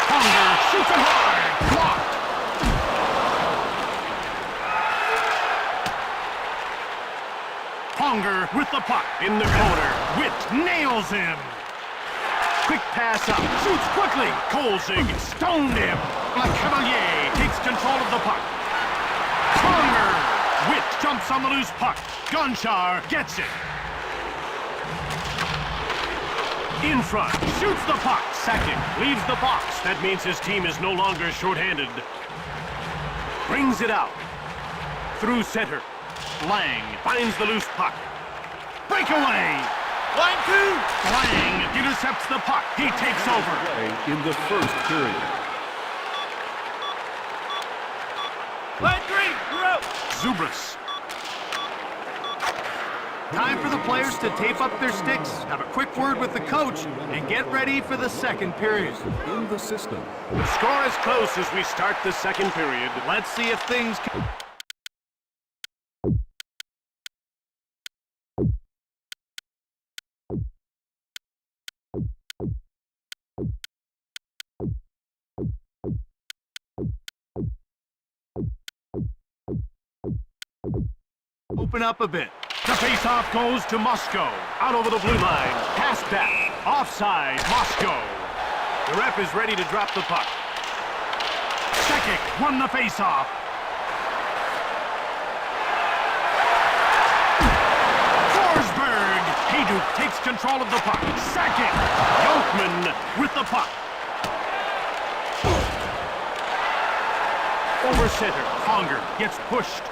Hunger shoots it hard. Blocked. Hunger with the puck in the corner. Witt nails him. Quick pass up. Shoots quickly. Kolzig stoned him. Le Cavalier takes control of the puck. Hunger. Witt jumps on the loose puck. Gonchar gets it. In front. Shoots the puck. Sakic leaves the box. That means his team is no longer shorthanded. Brings it out. Through center. Lang finds the loose puck. Breakaway. Line 2! Lang intercepts the puck. He takes over. In the first period. Line 3, you're out! Zubras. Time for the players to tape up their sticks, have a quick word with the coach, and get ready for the second period. In the system. The score is close as we start the second period. Let's see if things can... open up a bit. The face-off goes to Moscow. Out over the blue line. Pass back. Offside. Moscow. The ref is ready to drop the puck. Sakic won the face-off. Forsberg. Hayduk takes control of the puck. Sakic. Yolkman with the puck. Over center. Conger gets pushed.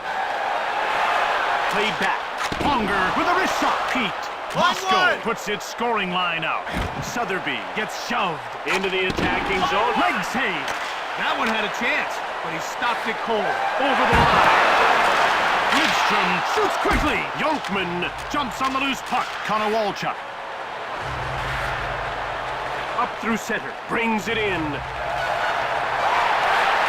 Played back. Ponger with a wrist shot. Pete. Moscow puts its scoring line out. Sotheby gets shoved into the attacking zone. Leg save. That one had a chance, but he stopped it cold. Over the line. Lidstrom shoots quickly. Yolkman jumps on the loose puck. Konowalchuk. Up through center. Brings it in.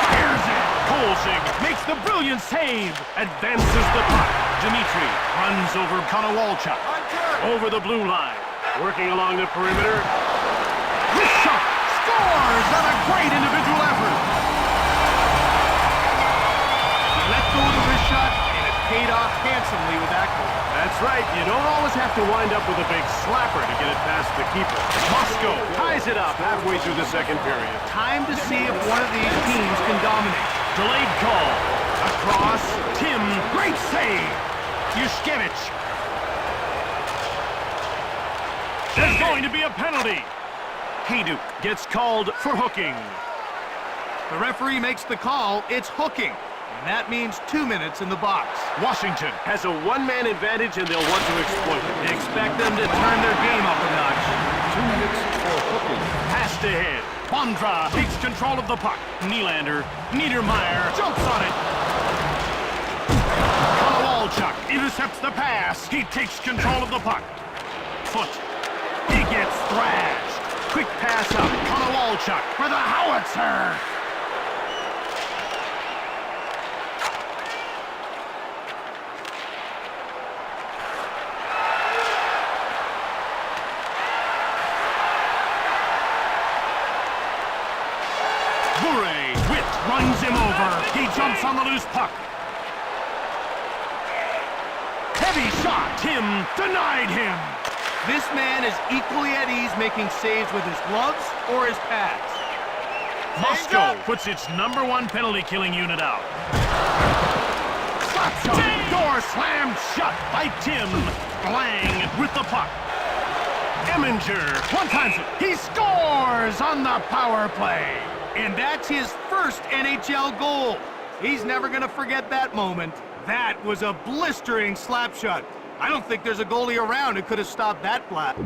Fires it. Kolzig makes the brilliant save. Advances the puck. Dmitri runs over Konowalchuk. Over the blue line. Working along the perimeter. Wrist shot. Scores on a great individual effort. He let go of the wrist shot, and it paid off handsomely with that goal. That's right. You don't always have to wind up with a big slapper to get it past the keeper. Moscow ties it up halfway through the second period. Time to see if one of these teams can dominate. Delayed call. Across. Tim. Great save. Yushkevich. There's going to be a penalty. Hayduk gets called for hooking. The referee makes the call. It's hooking. And that means 2 minutes in the box. Washington has a one-man advantage, and they'll want to exploit it. They expect them to turn their game up a notch. 2 minutes for hooking. Pass ahead. Bondra takes control of the puck. Nylander. Niedermeyer jumps on it. Konowalchuk intercepts the pass. He takes control of the puck. Foot. He gets thrashed. Quick pass up. Konowalchuk for the howitzer. Witt runs him over. He jumps on the loose puck. Heavy shot. Tim denied him. This man is equally at ease making saves with his gloves or his pads. Moscow puts its #1 penalty-killing unit out. Slap shot. Door slammed shut by Tim. Lang with the puck. Eminger one-times it. He scores on the power play. And that's his first NHL goal. He's never going to forget that moment. That was a blistering slap shot. I don't think there's a goalie around who could have stopped that blast.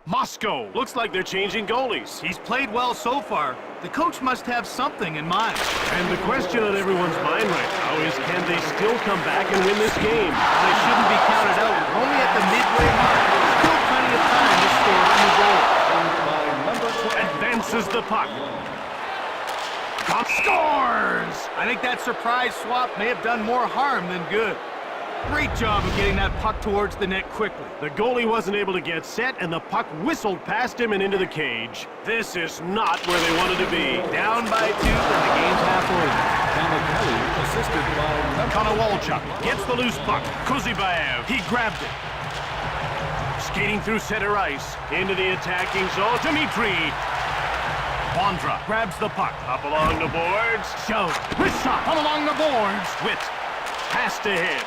Moscow looks like they're changing goalies. He's played well so far. The coach must have something in mind. And the question on everyone's mind right now is, can they still come back and win this game? They shouldn't be counted out. We're only at the midway mark. Still plenty of time to score a new goal. Advances the puck. Scores! I think that surprise swap may have done more harm than good. Great job of getting that puck towards the net quickly. The goalie wasn't able to get set, and the puck whistled past him and into the cage. This is not where they wanted to be. Down by 2, and the game's half over. Kelly, assisted by Konowalchuk gets the loose puck. Kuzibaev, he grabbed it. Skating through center ice, into the attacking zone. Dmitri. Bondra grabs the puck. Up along the boards. Shove. Wrist shot. Up along the boards. Witt. Passed ahead.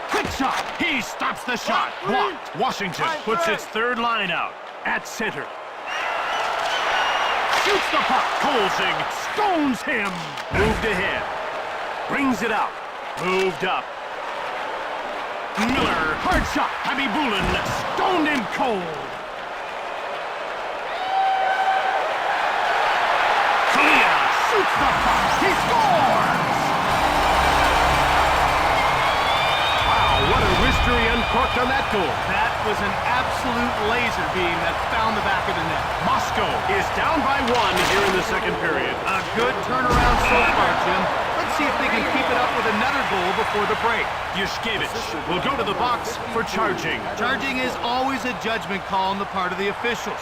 Quick shot. He stops the shot. Blocked. Washington puts its third line out. At center. Shoots the puck. Kolzig stones him. Moved ahead. Brings it out. Moved up. Miller. Hard shot. Habibulin stoned him cold. Shoots the puck. He scores! Wow, what a wrister he uncorked on that goal. That was an absolute laser beam that found the back of the net. Moscow is down by 1 here in the second period. A good turnaround so far, Jim. Let's see if they can keep it up with another goal before the break. Yushkevich will go to the box for charging. Charging is always a judgment call on the part of the officials.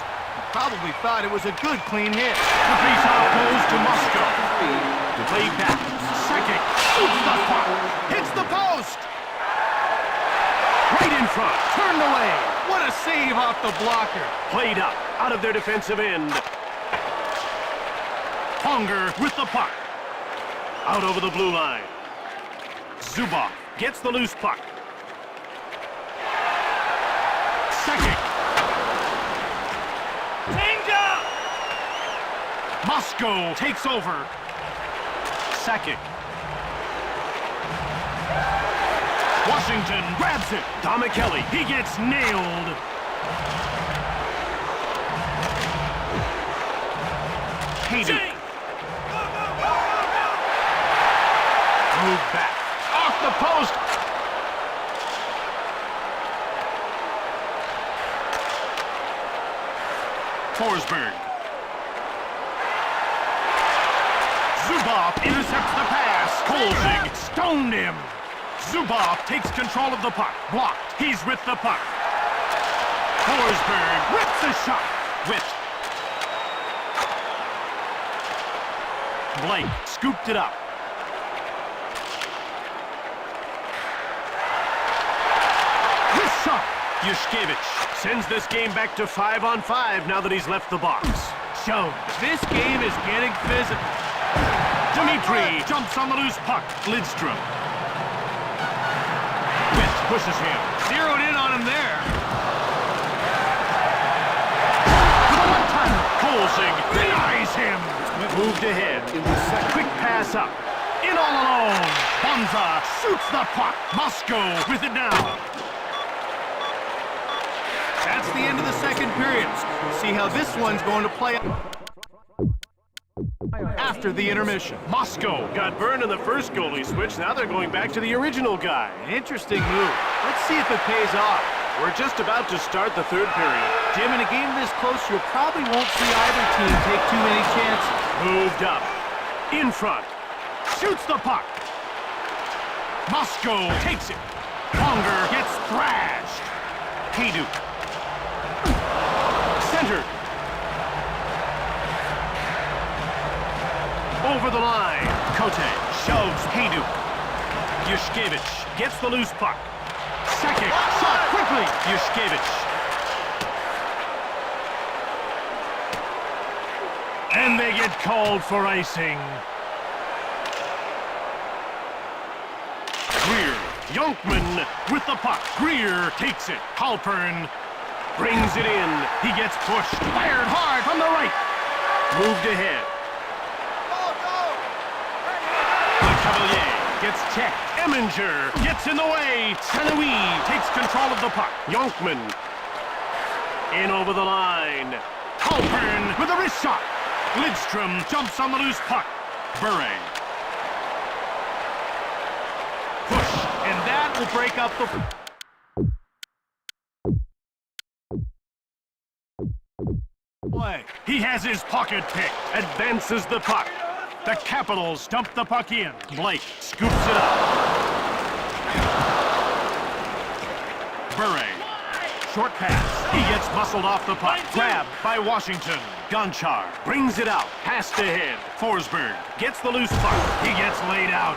Probably thought it was a good, clean hit. The faceoff goes to Moscow. Played back. Second. Shoots the puck. Hits the post. Right in front. Turned away. What a save off the blocker. Played up. Out of their defensive end. Ponger with the puck. Out over the blue line. Zubov gets the loose puck. Second. Moscow takes over. Sakic. Washington grabs it. Kelly, he gets nailed. Hayden. Move back. Off the post. Forsberg. Zubov intercepts the pass. Kolzig stoned him. Zubov takes control of the puck. Blocked. He's with the puck. Forsberg rips a shot. Witt. Blake scooped it up. This shot. Yushkevich sends this game back to 5-on-5 now that he's left the box. Show. This game is getting physical. Dimitri jumps on the loose puck. Lidstrom. Witt pushes him. Zeroed in on him there. One-timer. Kolzig denies him. Moved ahead. Quick pass up. In all alone. Bonza shoots the puck. Moscow with it now. That's the end of the second period. See how this one's going to play after the intermission. Moscow got burned in the first goalie switch. Now they're going back to the original guy. Interesting move. Let's see if it pays off. We're just about to start the third period. Jim, in a game this close, you probably won't see either team take too many chances. Moved up. In front. Shoots the puck. Moscow takes it. Longer gets thrashed. Hayduk. Centered. Over the line. Kote shoves Hayduk. Yushkevich gets the loose puck. Second shot quickly. Yushkevich. And they get called for icing. Greer. Yonkman with the puck. Greer takes it. Halpern brings it in. He gets pushed. Fired hard from the right. Moved ahead. Cavalier gets checked. Eminger gets in the way. Sanoui takes control of the puck. Yonkman in over the line. Halpern with a wrist shot. Lidstrom jumps on the loose puck. Bure. Push. And that will break up the play. He has his pocket picked. Advances the puck. The Capitals dump the puck in. Blake scoops it up. Bure. Short pass. He gets muscled off the puck. Grabbed by Washington. Gonchar brings it out. Pass to head. Forsberg gets the loose puck. He gets laid out.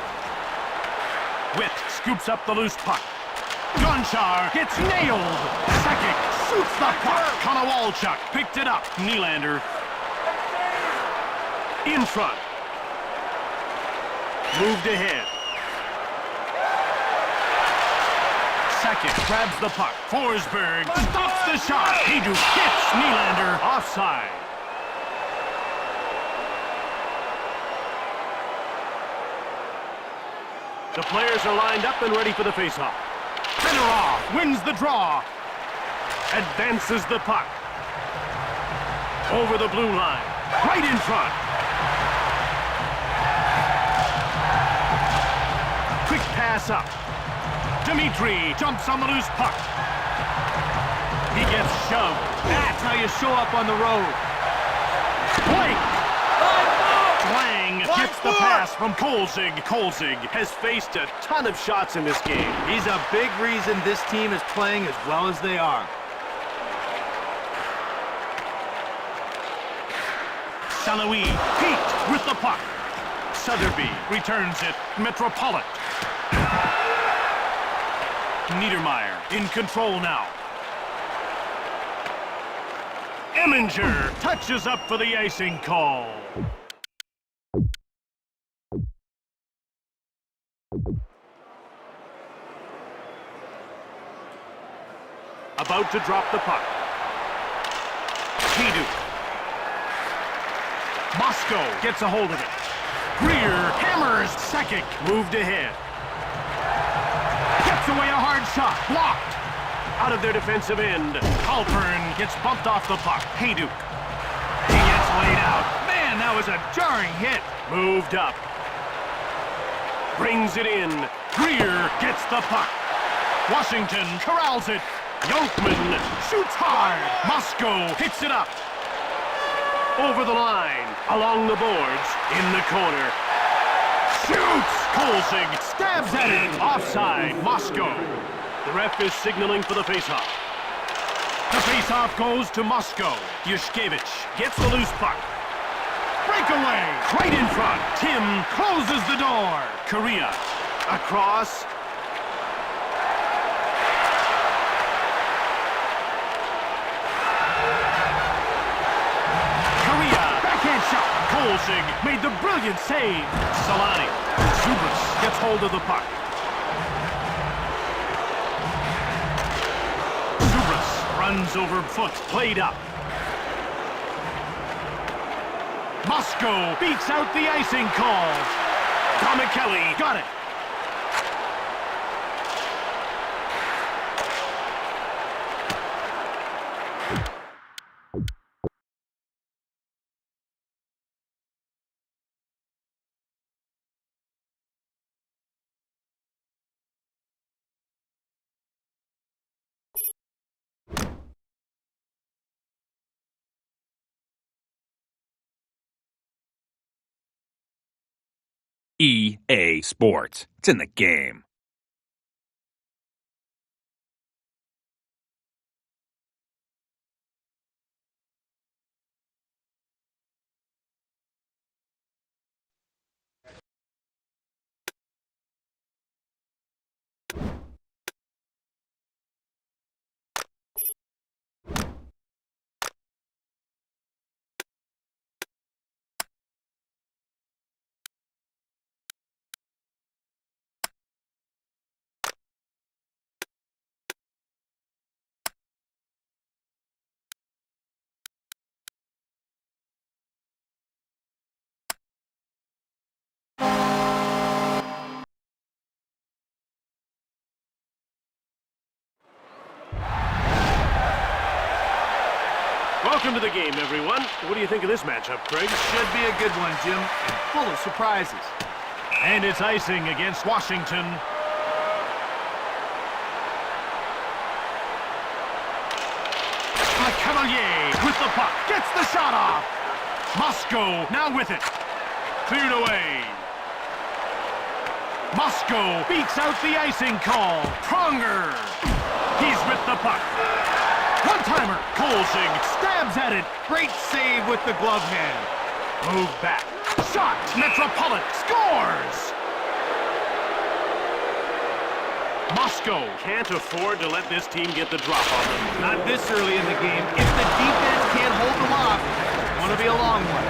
Witt scoops up the loose puck. Gonchar gets nailed. Second shoots the puck. Konowalchuk picked it up. Nylander in front. Moved ahead. Second grabs the puck. Forsberg stops the shot. Hayduk hits Nylander offside. The players are lined up and ready for the faceoff. Fedorov wins the draw. Advances the puck. Over the blue line. Right in front. Quick pass up. Dimitri jumps on the loose puck. He gets shoved. That's how you show up on the road. Blake! Lang gets the pass from Kolzig. Kolzig has faced a ton of shots in this game. He's a big reason this team is playing as well as they are. Sanoui, Pete with the puck. Sotheby returns it. Metropolit. Niedermeyer in control now. Eminger touches up for the icing call. About to drop the puck. Hayduk. Moscow gets a hold of it. Greer hammers Sakic. Moved ahead. Gets Knocks away a hard shot. Blocked. Out of their defensive end. Halpern gets bumped off the puck. Hayduk. He gets laid out. Man, that was a jarring hit. Moved up. Brings it in. Greer gets the puck. Washington corrals it. Yonkman shoots hard. Moscow hits it up. Over the line. Along the boards. In the corner. Shoots! Kolzig stabs at it. Offside. Moscow. The ref is signaling for the faceoff. The faceoff goes to Moscow. Yushkevich gets the loose puck. Breakaway! Right in front. Tim closes the door. Korea. Across. Korea. Backhand shot. Kolzig made the brilliant save. Solani. Zubas gets hold of the puck. Zubas runs over foot. Played up. Moscow beats out the icing call. Tomikelli got it. EA Sports. It's in the game. Welcome to the game, everyone. What do you think of this matchup, Craig? Should be a good one, Jim, and full of surprises. And it's icing against Washington. Cavalier with the puck. Gets the shot off. Moscow now with it. Cleared away. Moscow beats out the icing call. Pronger. He's with the puck. One-timer. Kolzig stabs at it. Great save with the glove hand. Move back. Shot. Metropolitan scores. Moscow can't afford to let this team get the drop on them. Not this early in the game. If the defense can't hold them off, it's going to be a long one.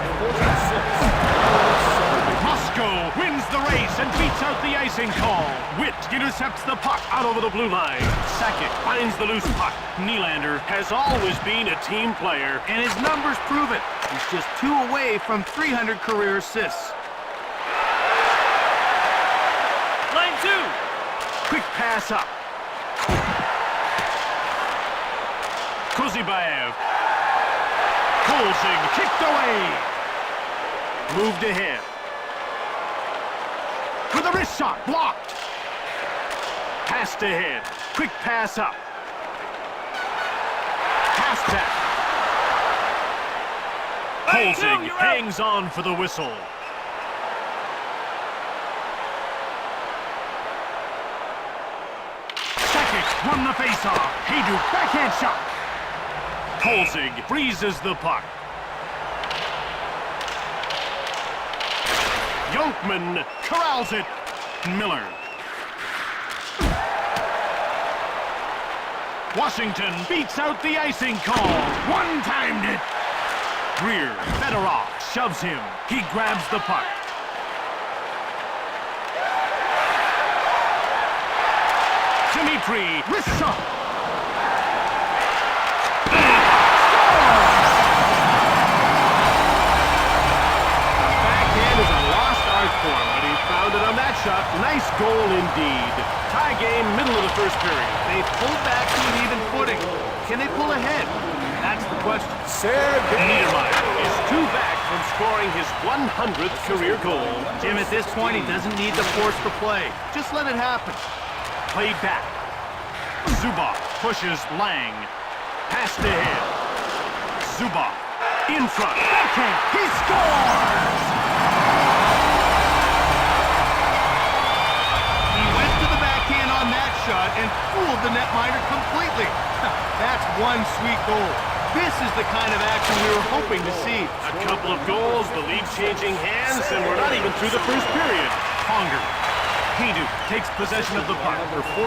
Moscow wins the race and beats out the icing call. Witt intercepts the puck out over the blue line. Sakic finds the loose puck. Nylander has always been a team player. And his numbers prove it. He's just 2 away from 300 career assists. Line 2. Quick pass up. Kozibaev. Kolzig kicked away. Moved ahead. With a wrist shot, blocked. Passed ahead. Quick pass up. Pass back. Kolzig hangs on for the whistle. Sakic won the faceoff. Hayduk backhand shot. Kolzig freezes the puck. Yonkman corrals it. Miller. Washington beats out the icing call. One-timed it. Greer, Fedorov shoves him. He grabs the puck. Dimitri, wrist shot. Backhand is a lost art form, but he found it on that shot. Nice goal indeed. Tie game, middle of the first period. They pulled back to an even footing. Can they pull ahead? That's the question. Niedermeyer is 2 back from scoring his 100th career goal. Jim, at this point, he doesn't need to force the play. Just let it happen. Played back. Zubov pushes Lang. Pass to him. Zubov in front. Backhand. He scores! He went to the backhand on that shot and fooled the netminder completely. That's one sweet goal. This is the kind of action we were hoping to see. A couple of goals, the lead changing hands, and we're not even through the first period. Conger. Hidu takes possession of the puck. Number 44.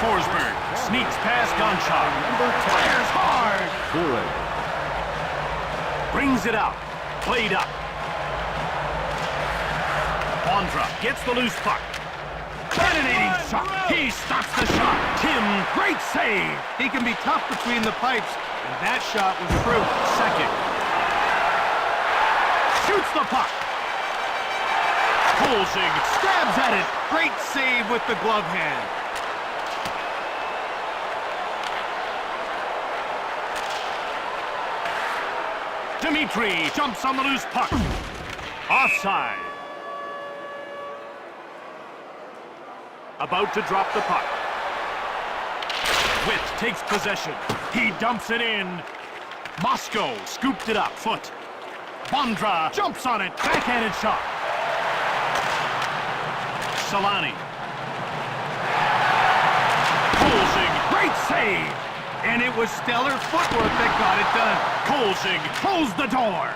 Forsberg sneaks past Gonchar. Number 10. Fires hard. Bure. Brings it out. Played up. Bondra gets the loose puck. Dominating shot. He stops the shot. Tim, great save. He can be tough between the pipes, and that shot was true. Second. Shoots the puck. Kolzig stabs at it. Great save with the glove hand. Dmitri jumps on the loose puck. Offside. About to drop the puck. Witt takes possession. He dumps it in. Moscow scooped it up. Foot. Bondra jumps on it. Backhanded shot. Solani. Kolzig, great save. And it was stellar footwork that got it done. Kolzig closed the door.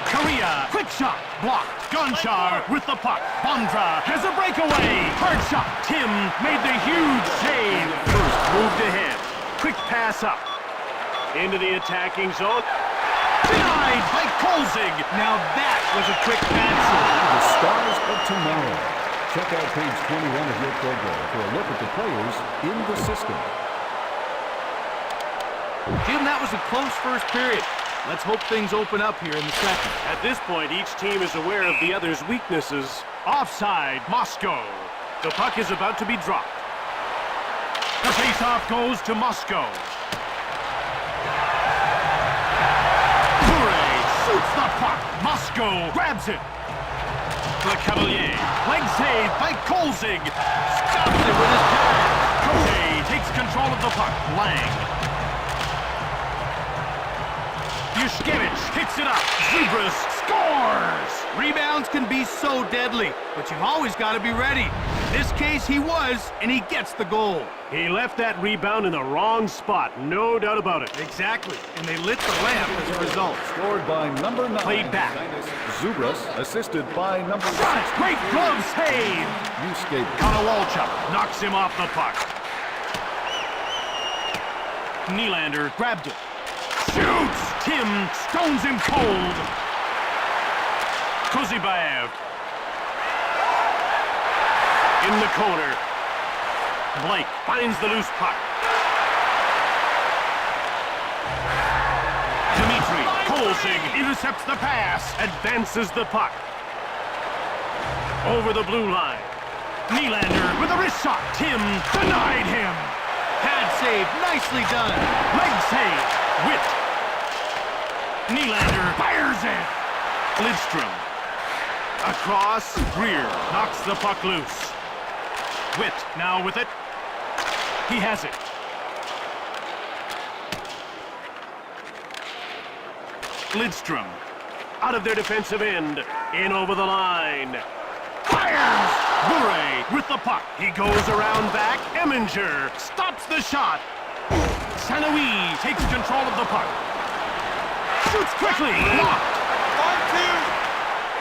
Korea, quick shot, blocked. Gonchar with the puck. Bondra has a breakaway. Hard shot. Tim made the huge save. First moved ahead. Quick pass up. Into the attacking zone. Denied by Kolzig. Now that was a quick answer. The stars of tomorrow. Check out page 21 of your program for a look at the players in the system. Jim, that was a close first period. Let's hope things open up here in the second. At this point, each team is aware of the other's weaknesses. Offside, Moscow. The puck is about to be dropped. The faceoff goes to Moscow. Bure shoots the puck. Moscow grabs it. Le Cavalier. Leg save by Kolzig. Stops it with his pad. Cote takes control of the puck. Lang. Yushkevich hits it up. Zubras scores! Rebounds can be so deadly, but you've always got to be ready. In this case, he was, and he gets the goal. He left that rebound in the wrong spot, no doubt about it. Exactly, and they lit the lamp as a result. Scored by number 9. Played back. Zubras, assisted by number 6. Shot! Great glove save! Yushkevich. Konowalchuk knocks him off the puck. Nylander grabbed it. Shoots! Tim stones him cold. Kozibaev. In the corner. Blake finds the loose puck. Dmitri Kolzig intercepts the pass. Advances the puck. Over the blue line. Nylander with a wrist shot. Tim denied him. Pad save, nicely done. Leg save. Witt. Nylander fires it. Lidstrom. Across. Greer knocks the puck loose. Witt now with it. He has it. Lidstrom. Out of their defensive end. In over the line. Fires! Bure with the puck. He goes around back. Eminger stops the shot. Sanoui takes control of the puck. Shoots quickly. Blocked.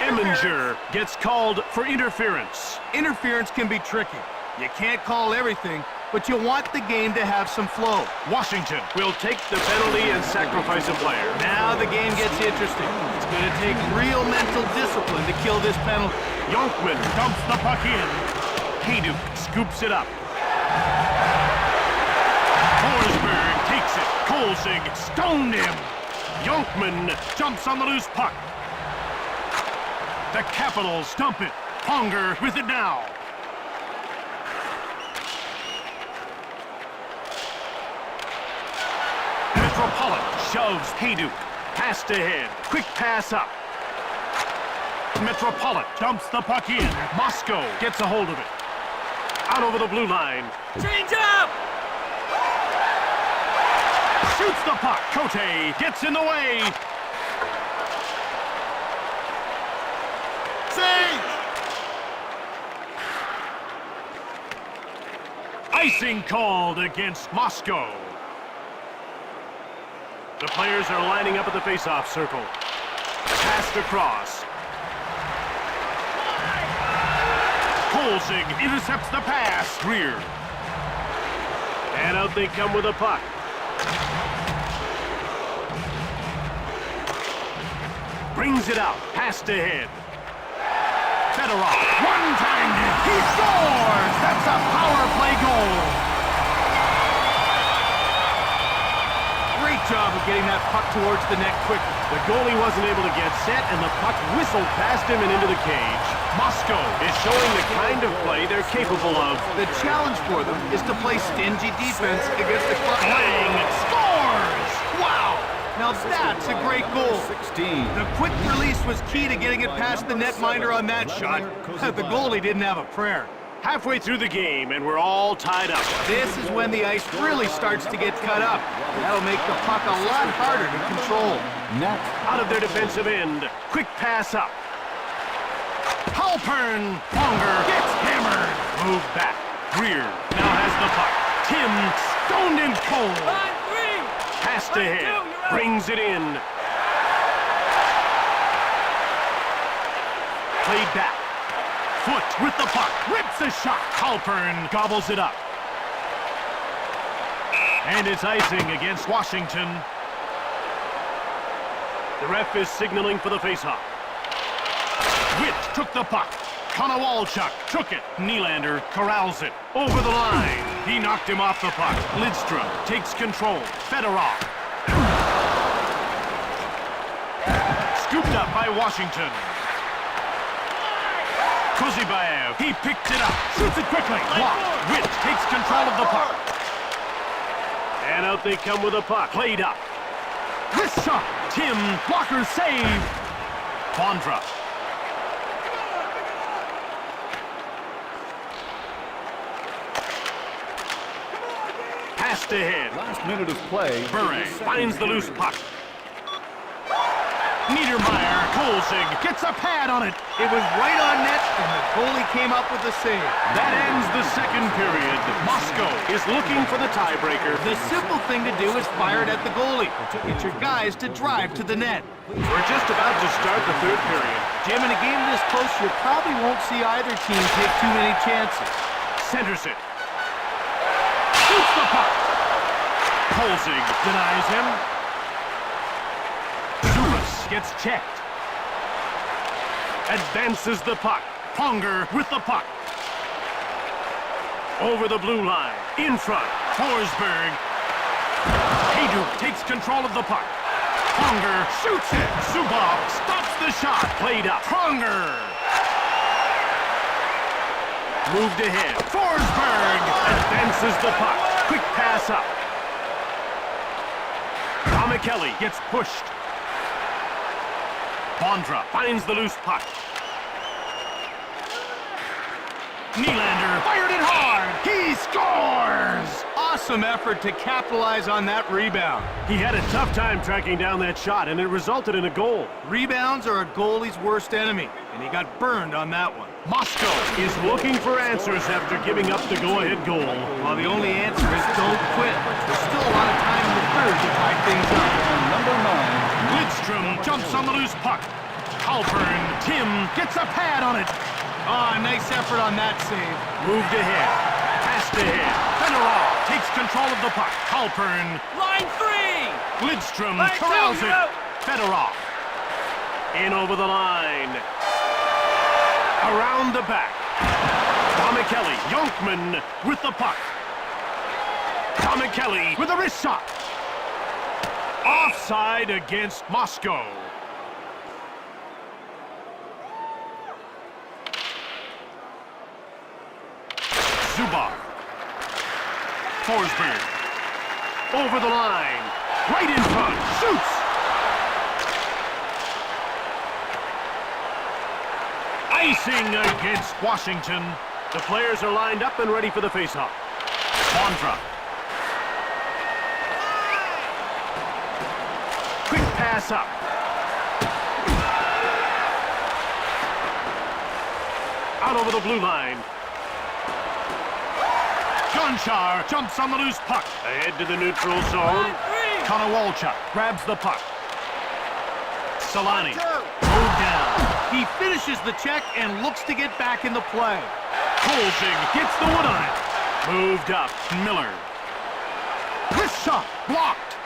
Eminger gets called for interference. Interference can be tricky. You can't call everything, but you want the game to have some flow. Washington will take the penalty and sacrifice a player. Now the game gets interesting. It's going to take real mental discipline to kill this penalty. Yonkman dumps the puck in. Hayduk scoops it up. Forsberg takes it. Kolzig stoned him. Yonkman jumps on the loose puck. The Capitals dump it. Ponger with it now. Metropolitan shoves Hayduk. Pass to head. Quick pass up. Metropolitan dumps the puck in. Moscow gets a hold of it. Out over the blue line. Change up! Shoots the puck. Cote gets in the way. Save! Icing called against Moscow. The players are lining up at the face-off circle. Passed across. Kolzig intercepts the pass. Greer. And out they come with a puck. Brings it out. Passed ahead. Fedorov. One-timed. He scores! That's a power play goal. Great job of getting that puck towards the net quickly. The goalie wasn't able to get set, and the puck whistled past him and into the cage. Moscow is showing the kind of play they're capable of. The challenge for them is to play stingy defense against the club. Lang scores! Wow! Now that's a great goal. 16. The quick release was key to getting it past the netminder on that shot. The goalie didn't have a prayer. Halfway through the game, and we're all tied up. This is when the ice really starts to get cut up. That'll make the puck a lot harder to control. Net. Out of their defensive end. Quick pass up. Halpern. Longer. Gets hammered. Move back. Greer now has the puck. Tim stoned in cold. Line 3! Passed Line ahead. 2, you're up. Brings it in. Played back. Foot with the puck. Rips a shot. Halpern gobbles it up. And it's icing against Washington. The ref is signaling for the faceoff. Witt took the puck. Konowalchuk took it. Nylander corrals it. Over the line. He knocked him off the puck. Lidstrom takes control. Fedorov. Scooped up by Washington. Kuzibaev. He picked it up. Shoots it quickly. Blocked. Witt takes control of the puck. And out they come with a puck. Played up. This shot. Tim. Blocker save. Bondra. Passed ahead. Last minute of play. Bure finds the loose puck. Niedermeyer. Kolzig gets a pad on it. It was right on net, and the goalie came up with the save. That ends the second period. Moscow is looking for the tiebreaker. The simple thing to do is fire it at the goalie. Get your guys to drive to the net. We're just about to start the third period. Jim, in a game this close, you probably won't see either team take too many chances. Centers it. Shoots the puck. Kolzig denies him. Zulis gets checked. Advances the puck. Ponger with the puck. Over the blue line. In front. Forsberg. Hayduk takes control of the puck. Ponger shoots it. Zubov stops the shot. Played up. Ponger. Moved ahead. Forsberg advances the puck. Quick pass up. Kelly gets pushed. Bondra finds the loose puck. Nylander fired it hard. He scores! Awesome effort to capitalize on that rebound. He had a tough time tracking down that shot, and it resulted in a goal. Rebounds are a goalie's worst enemy, and he got burned on that one. Moscow is looking for answers after giving up the go-ahead goal. Well, the only answer is don't quit. There's still a lot of time in the third to tie things up. And number 9. Lidstrom jumps on the loose puck. Halpern. Tim gets a pad on it. Ah, nice effort on that save. Moved ahead. Passed ahead. Fedorov takes control of the puck. Halpern. Line 3! Lidstrom Line 2, corrals it. you're out. Fedorov. In over the line. Around the back. Kelly. Yonkman with the puck. Kelly with a wrist shot. Offside against Moscow. Zubov. Forsberg. Over the line. right in front, shoots! Icing against Washington. The players are lined up and ready for the faceoff. Bondra. Quick pass up. Out over the blue line. Gonchar jumps on the loose puck. Ahead to the neutral zone. Konowalchuk grabs the puck. Solani. Moved down. He finishes the check and looks to get back in the play. Kolzig gets the wood on it. Moved up. Miller. Wrist shot. Blocked.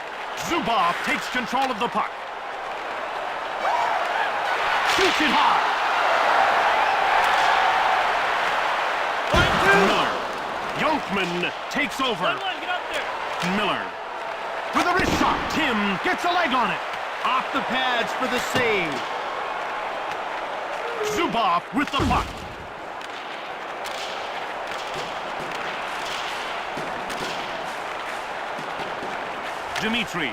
Zubov takes control of the puck. Shoots it hard. Miller. Yonkman takes over. Miller. With a wrist shot. Tim gets a leg on it. Off the pads for the save. Zubov with the puck. Dimitri.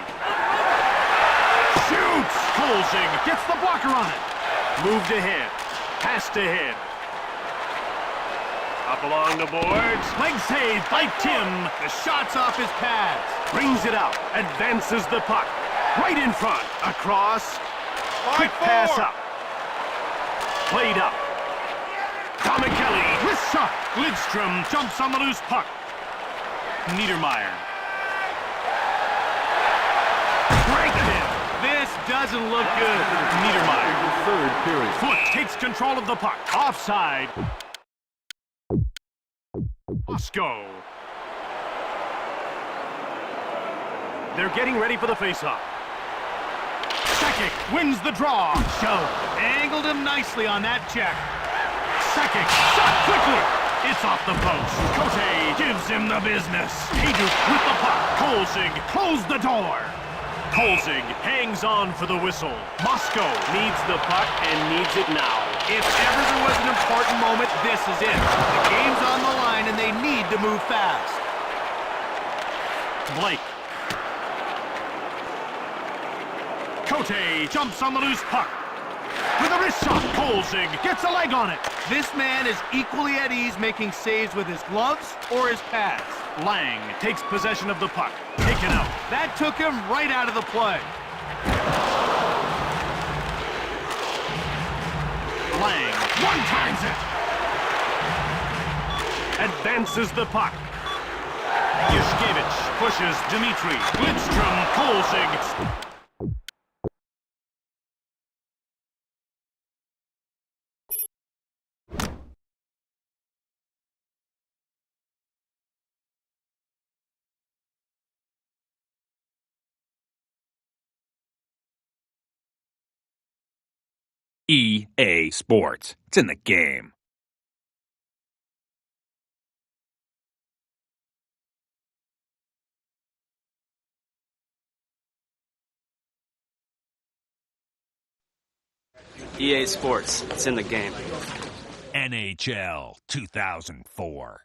Shoots! Kolzig gets the blocker on it. Moved ahead. Passed ahead. Up along the boards. Leg save by Tim. The shot's off his pads. Brings it out. Advances the puck. Right in front. Across. Quick pass up. Played up. Tomikelli. Wrist shot. Lidstrom jumps on the loose puck. Niedermeyer. Break it. This doesn't look good. Niedermeyer. Third period. Foot takes control of the puck. Offside. Moscow. They're getting ready for the faceoff. Sakic wins the draw. Show. Angled him nicely on that check. Sakic shot quickly. It's off the post. Cote gives him the business. Hayduk with the puck. Kolzig closed the door. Kolzig hangs on for the whistle. Moscow needs the puck and needs it now. If ever there was an important moment, this is it. The game's on the line and they need to move fast. Blake. Cote jumps on the loose puck. With a wrist shot, Kolzig gets a leg on it. This man is equally at ease making saves with his gloves or his pads. Lang takes possession of the puck. Taken out. That took him right out of the play. Lang one-times it. Advances the puck. Yushkevich pushes Dimitri. Lidstrom, Kolzig. EA Sports. It's in the game. EA Sports. It's in the game. NHL 2004.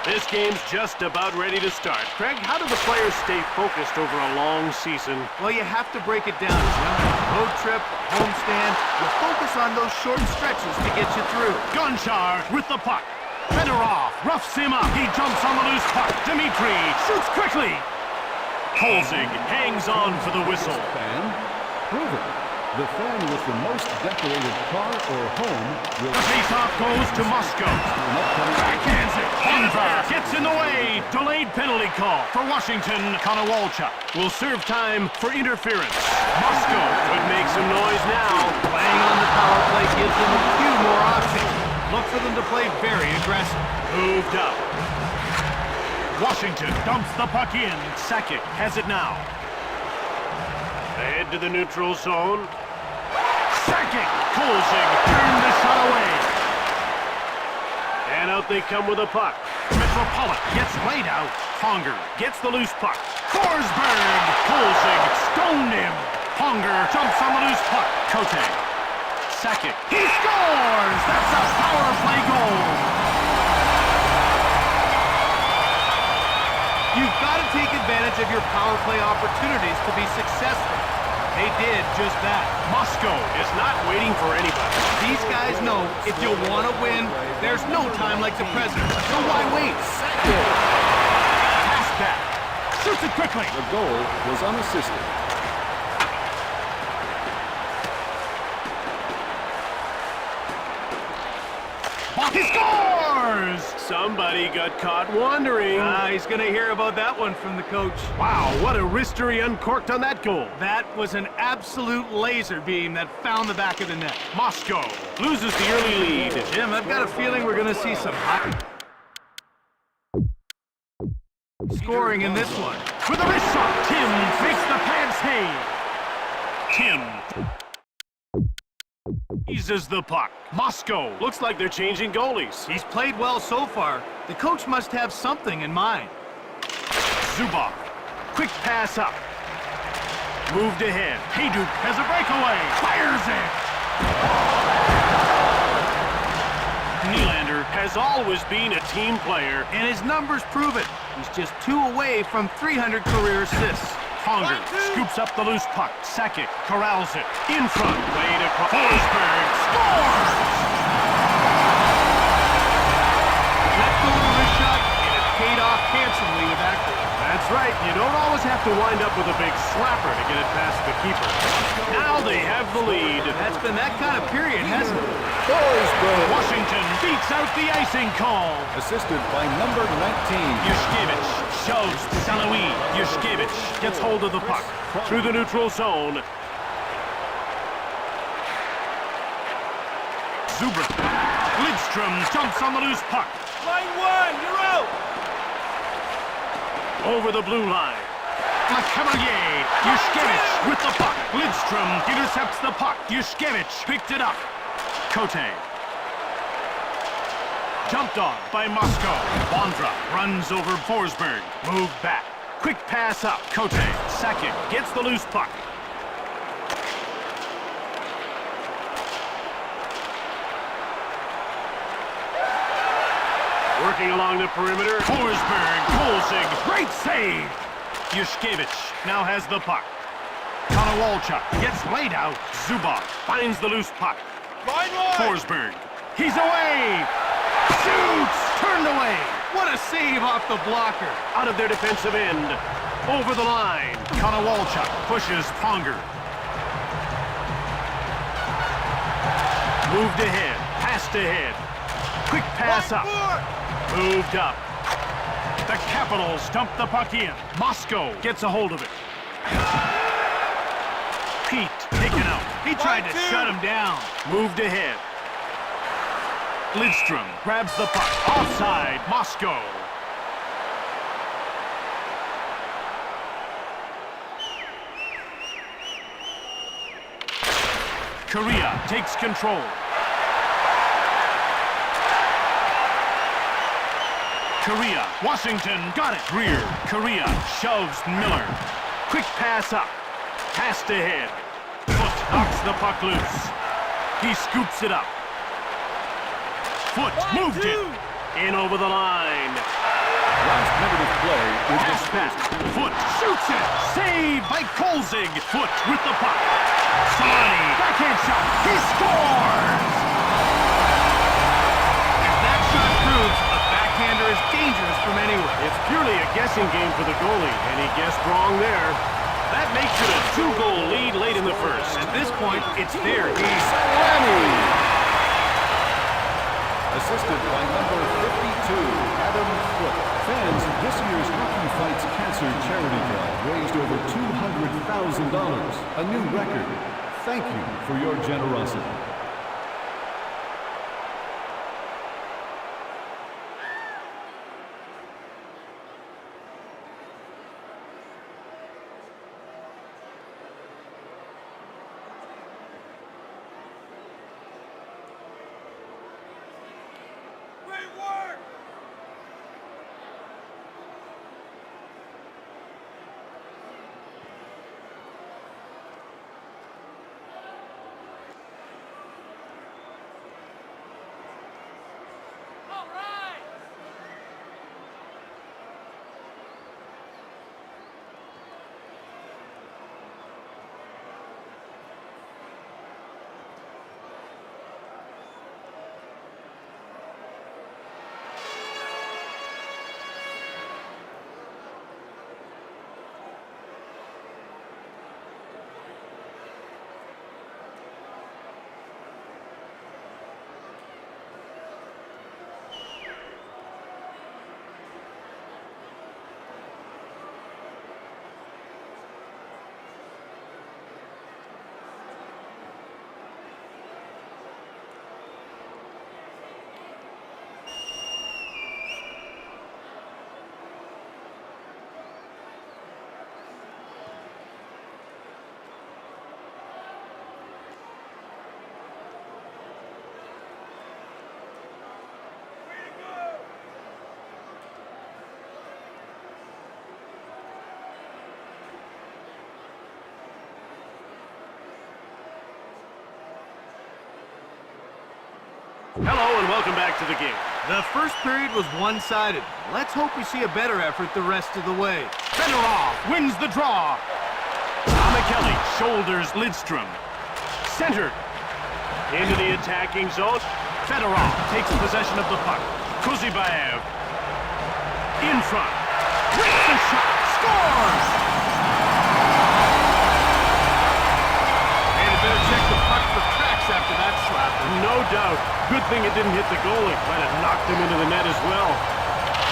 This game's just about ready to start. Craig, how do the players stay focused over a long season? Well, you have to break it down, Jim. Road trip, homestand, you focus on those short stretches to get you through. Gonchar with the puck. Fedorov roughs him up. He jumps on the loose puck. Dimitri shoots quickly. Kolzig hangs on for the whistle. Fan, prove it. The fan with the most decorated car or home will... The face-off goes to Moscow. Backhands it. Bondra gets in the way. Delayed penalty call for Washington. Konowalchuk will serve time for interference. Moscow could make some noise now. Playing on the power play gives them a few more options. Look for them to play very aggressive. Moved up. Washington dumps the puck in. Sakic has it now. Ahead to the neutral zone. Sakic! Kolzig turned the shot away. And out they come with a puck. Metropolitan gets laid out. Ponger gets the loose puck. Forsberg! Kolzig stoned him. Ponger jumps on the loose puck. Kote. Sakic. He scores! That's a power play goal! You've got to take advantage of your power play opportunities to be successful. They did just that. Moscow is not waiting for anybody. These guys know if you want to win, there's no time like the present. So why wait? Pass back. Shoots it quickly. The goal was unassisted. He scores! Somebody got caught wandering. He's going to hear about that one from the coach. Wow, what a wrister he uncorked on that goal. That was an absolute laser beam that found the back of the net. Moscow loses the early lead. Jim, I've got a feeling we're going to see some hot scoring in this one. With a wrist shot, Tim makes the pad save. Tim eases the puck. Moscow looks like they're changing goalies. He's played well so far. The coach must have something in mind. Zubov, quick pass up. Moved ahead. Hayduk has a breakaway. Fires it. Nylander has always been a team player. And his numbers prove it. He's just 2 away from 300 career assists. Ponger scoops up the loose puck. Sakic corrals it. In front. Way to Forsberg. Scores! Let go of the shot, and it paid off handsomely with that goal. That's right. You don't always have to wind up with a big slapper to get it past the keeper. Now they have the lead. That's been that kind of period, hasn't it? Forsberg! Washington beats out the icing call. Assisted by number 19. Yushkevich shoves Salawi. Yushkevich gets hold of the puck through the neutral zone. Zubrin. Lidstrom jumps on the loose puck. Line 1, you're out! Over the blue line. LeCavalier. Yushkevich with the puck. Lidstrom intercepts the puck. Yushkevich picked it up. Kote. Jumped on by Moscow. Bondra runs over Forsberg. Moved back. Quick pass up. Kote. Sakic gets the loose puck. Working along the perimeter. Forsberg. Kolzig. Great save. Yushkevich now has the puck. Konowalchuk gets laid out. Zubov finds the loose puck. Forsberg. He's away. Shoots! Turned away. What a save off the blocker. Out of their defensive end. Over the line. Konowalchuk pushes Ponger. Moved ahead. Passed ahead. Quick pass up. Moved up. The Capitals dump the puck in. Moscow gets a hold of it. Pete taken out. He tried to shut him down. Moved ahead. Lidstrom grabs the puck. Offside. Moscow. Korea takes control. Korea. Washington got it. Greer. Korea shoves Miller. Quick pass up. Passed ahead. Foot knocks the puck loose. He scoops it up. Foot moved it. In over the line. Last minute of play. Pass back. Foot shoots it. Saved by Kolzig. Foot with the puck. Solani. Backhand shot. He scores! As that shot proves, a backhander is dangerous from anywhere. It's purely a guessing game for the goalie, and he guessed wrong there. That makes it a 2-goal lead late in the first. At this point, it's their game. Assisted by number 52, Adam Foote. Fans, this year's Hockey Fights Cancer charity drive raised over $200,000, a new record. Thank you for your generosity. Hello and welcome back to the game. The first period was one-sided. Let's hope we see a better effort the rest of the way. Fedorov wins the draw. Kelly shoulders Lidstrom. Centered. Into the attacking zone. Fedorov takes possession of the puck. Kuzibaev. In front. With the shot. Scores! And you better check the puck for cracks after that slap. No doubt. Good thing it didn't hit the goalie. Might have knocked him into the net as well.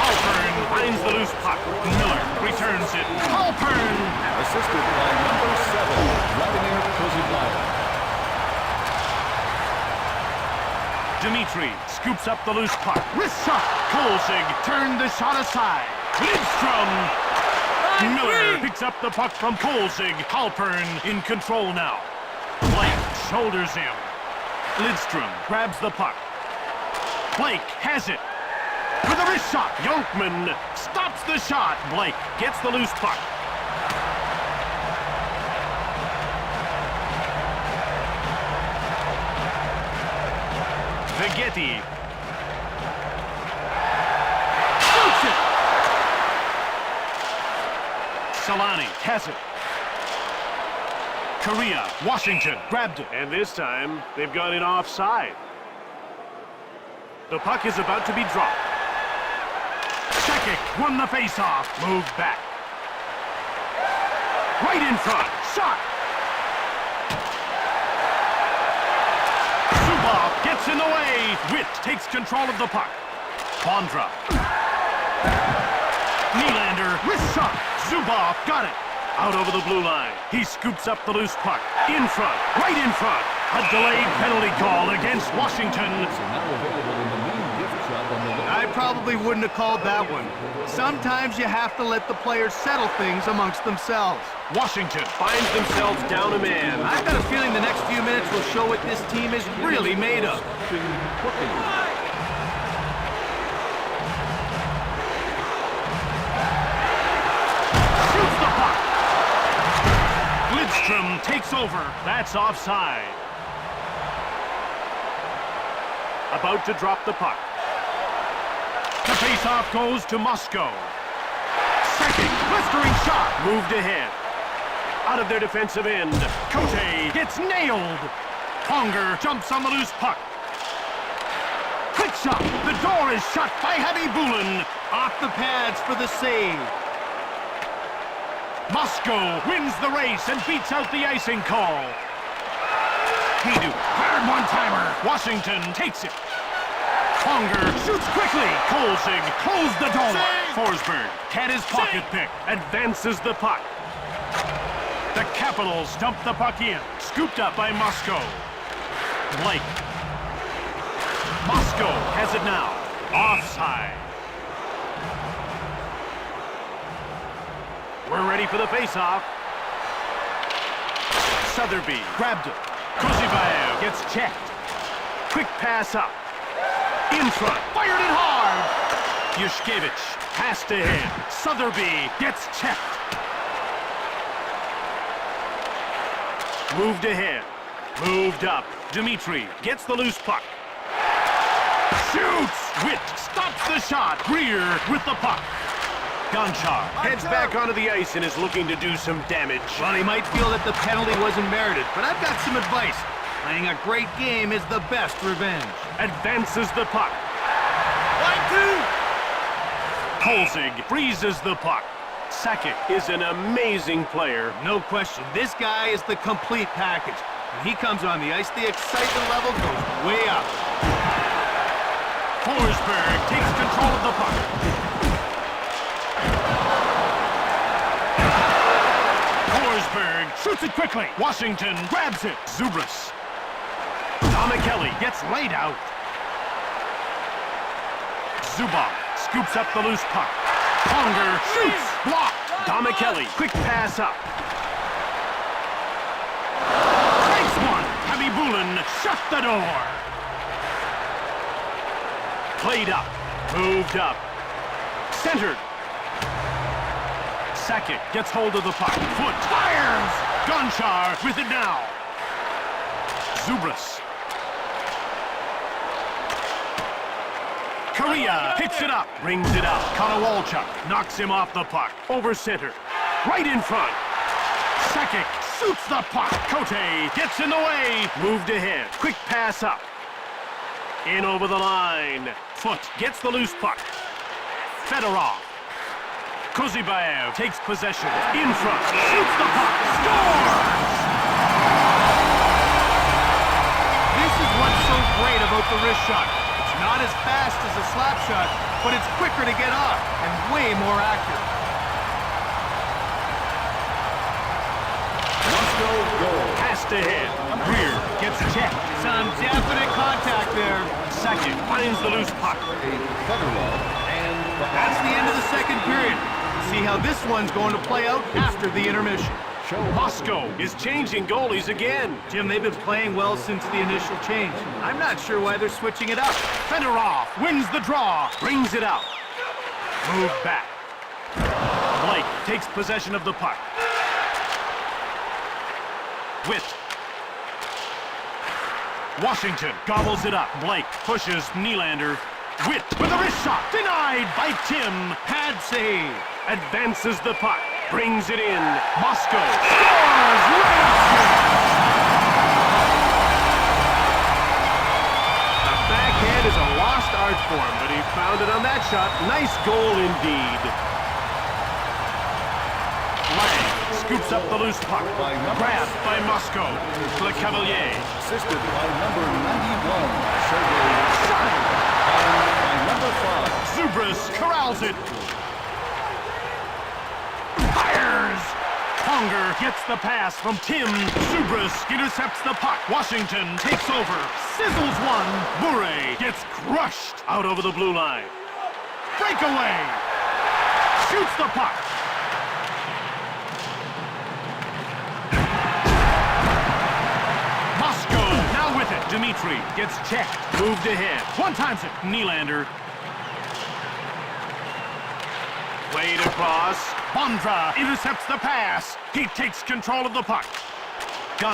Halpern finds the loose puck. Miller returns it. Halpern! Assisted by number 7, Vladimir Kuzibaev. Dimitri scoops up the loose puck. Wrist shot. Kolzig turned the shot aside. Lidstrom. Miller picks up the puck from Kolzig. Halpern in control now. Blake shoulders him. Lidstrom grabs the puck. Blake has it. With a wrist shot. Yonkman stops the shot. Blake gets the loose puck. Vegetti. Shoots it. Solani has it. Korea, Washington grabbed it. And this time, they've got it offside. The puck is about to be dropped. Shekic won the faceoff. Moved back. Right in front. Shot. Zubov gets in the way. Witt takes control of the puck. Bondra. Nylander, wrist shot. Zubov got it. Out over the blue line. He scoops up the loose puck. In front. Right in front. A delayed penalty call against Washington. So now available in the main gift shop on the I probably wouldn't have called that one. Sometimes you have to let the players settle things amongst themselves. Washington finds themselves down a man. I've got a feeling the next few minutes will show what this team is really made of. Shoots the puck. Lidstrom takes over. That's offside. About to drop the puck. The faceoff goes to Moscow. Second, blistering shot. Moved ahead. Out of their defensive end. Cote gets nailed. Conger jumps on the loose puck. Quick shot. The door is shut by Habibulin. Off the pads for the save. Moscow wins the race and beats out the icing call. Hedu, hard one-timer. Washington takes it. Conger shoots quickly. Kolzig closed the door. Forsberg had his pocket pick. Advances the puck. The Capitals dump the puck in. Scooped up by Moscow. Blake. Moscow has it now. Offside. We're ready for the face-off. Sotheby grabbed it. Kuzibayev gets checked. Quick pass up. In front. Fired it hard. Yushkevich has to hit. Sotheby gets checked. Moved ahead. Moved up. Dmitri gets the loose puck. Shoots! Witt stops the shot. Greer with the puck. Gonchar heads back onto the ice and is looking to do some damage. Well, he might feel that the penalty wasn't merited, but I've got some advice. Playing a great game is the best revenge. Advances the puck. 1-2! Kolzig freezes the puck. Sakic is an amazing player. No question, this guy is the complete package. When he comes on the ice, the excitement level goes way up. Forsberg takes control of the puck. Forsberg shoots it quickly. Washington grabs it. Zubras. Kelly gets laid out. Zubov scoops up the loose puck. Conger shoots. Blocked. Kelly, quick pass up. Takes one. Khabibulin shut the door. Played up. Moved up. Centered. Sakic gets hold of the puck. Foot fires. Gonchar with it now. Zubras. Korea picks it up. Brings it out. Konowalchuk knocks him off the puck. Over center. Right in front. Sakic shoots the puck. Cote gets in the way. Moved ahead. Quick pass up. In over the line. Foot gets the loose puck. Fedorov. Kuzibayev takes possession. In front. Shoots the puck. Scores! This is what's so great about the wrist shot. It's not as fast as a slap shot, but it's quicker to get off and way more accurate. Moscow goal. Has to hit. Greer gets checked. Some definite contact there. Second finds the loose puck. Fedorov and That's the end of the second period. See how this one's going to play out after the intermission. Moscow is changing goalies again. Jim, they've been playing well since the initial change. I'm not sure why they're switching it up. Fedorov wins the draw. Brings it out. Move back. Blake takes possession of the puck. Witt. Washington gobbles it up. Blake pushes Nylander. Witt with a wrist shot. Denied by Tim. Pad save. Advances the puck. Brings it in. Moscow scores! The backhand is a lost art form, but he found it on that shot. Nice goal indeed. Lang scoops up the loose puck. Grabbed by Moscow. Le Cavalier. assisted by number 91, Sergei. Shot! And by number 5. Zubras corrals it. Fires! Conger gets the pass from Tim. Zubras intercepts the puck. Washington takes over. Sizzles one. Bure gets crushed out over the blue line. Breakaway! Shoots the puck. Moscow now with it. Dmitri gets checked. Moved ahead. One times it. Nylander. Played across. Bondra intercepts the pass. He takes control of the puck.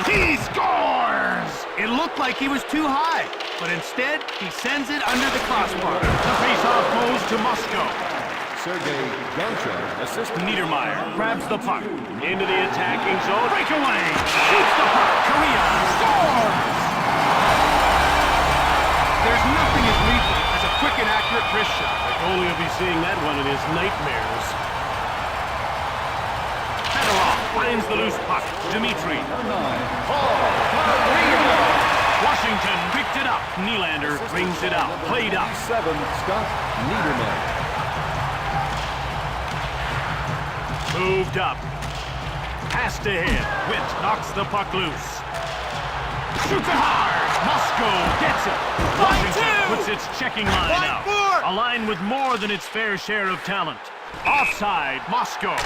He scores! It looked like he was too high, but instead, he sends it under the crossbar. The faceoff goes to Moscow. Sergei Gonchar assisted. Niedermeyer grabs the puck. Into the attacking zone. Breakaway! Shoots the puck. Korea scores! There's nothing as lethal as a quick and accurate wrist shot. The goalie will be seeing that one in his nightmares. Nylander brings it out. Played up. 7, Scott Niedermayer. Moved up. Pass to him. Witt knocks the puck loose. Shoots it hard. Moscow gets it. Washington puts its checking line out. A line with more than its fair share of talent. Offside, Moscow.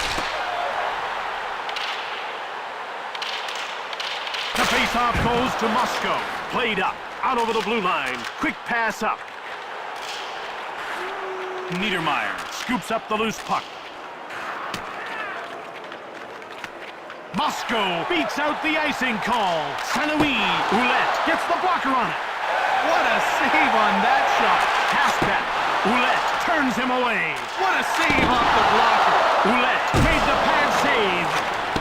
The face-off goes to Moscow. Played up. Out over the blue line. Quick pass up. Niedermayer scoops up the loose puck. Moscow beats out the icing call. Sanoui, Ouellette gets the blocker on it. What a save on that shot. Pass back. Ouellette turns him away. What a save off the blocker. Ouellette made the pad save.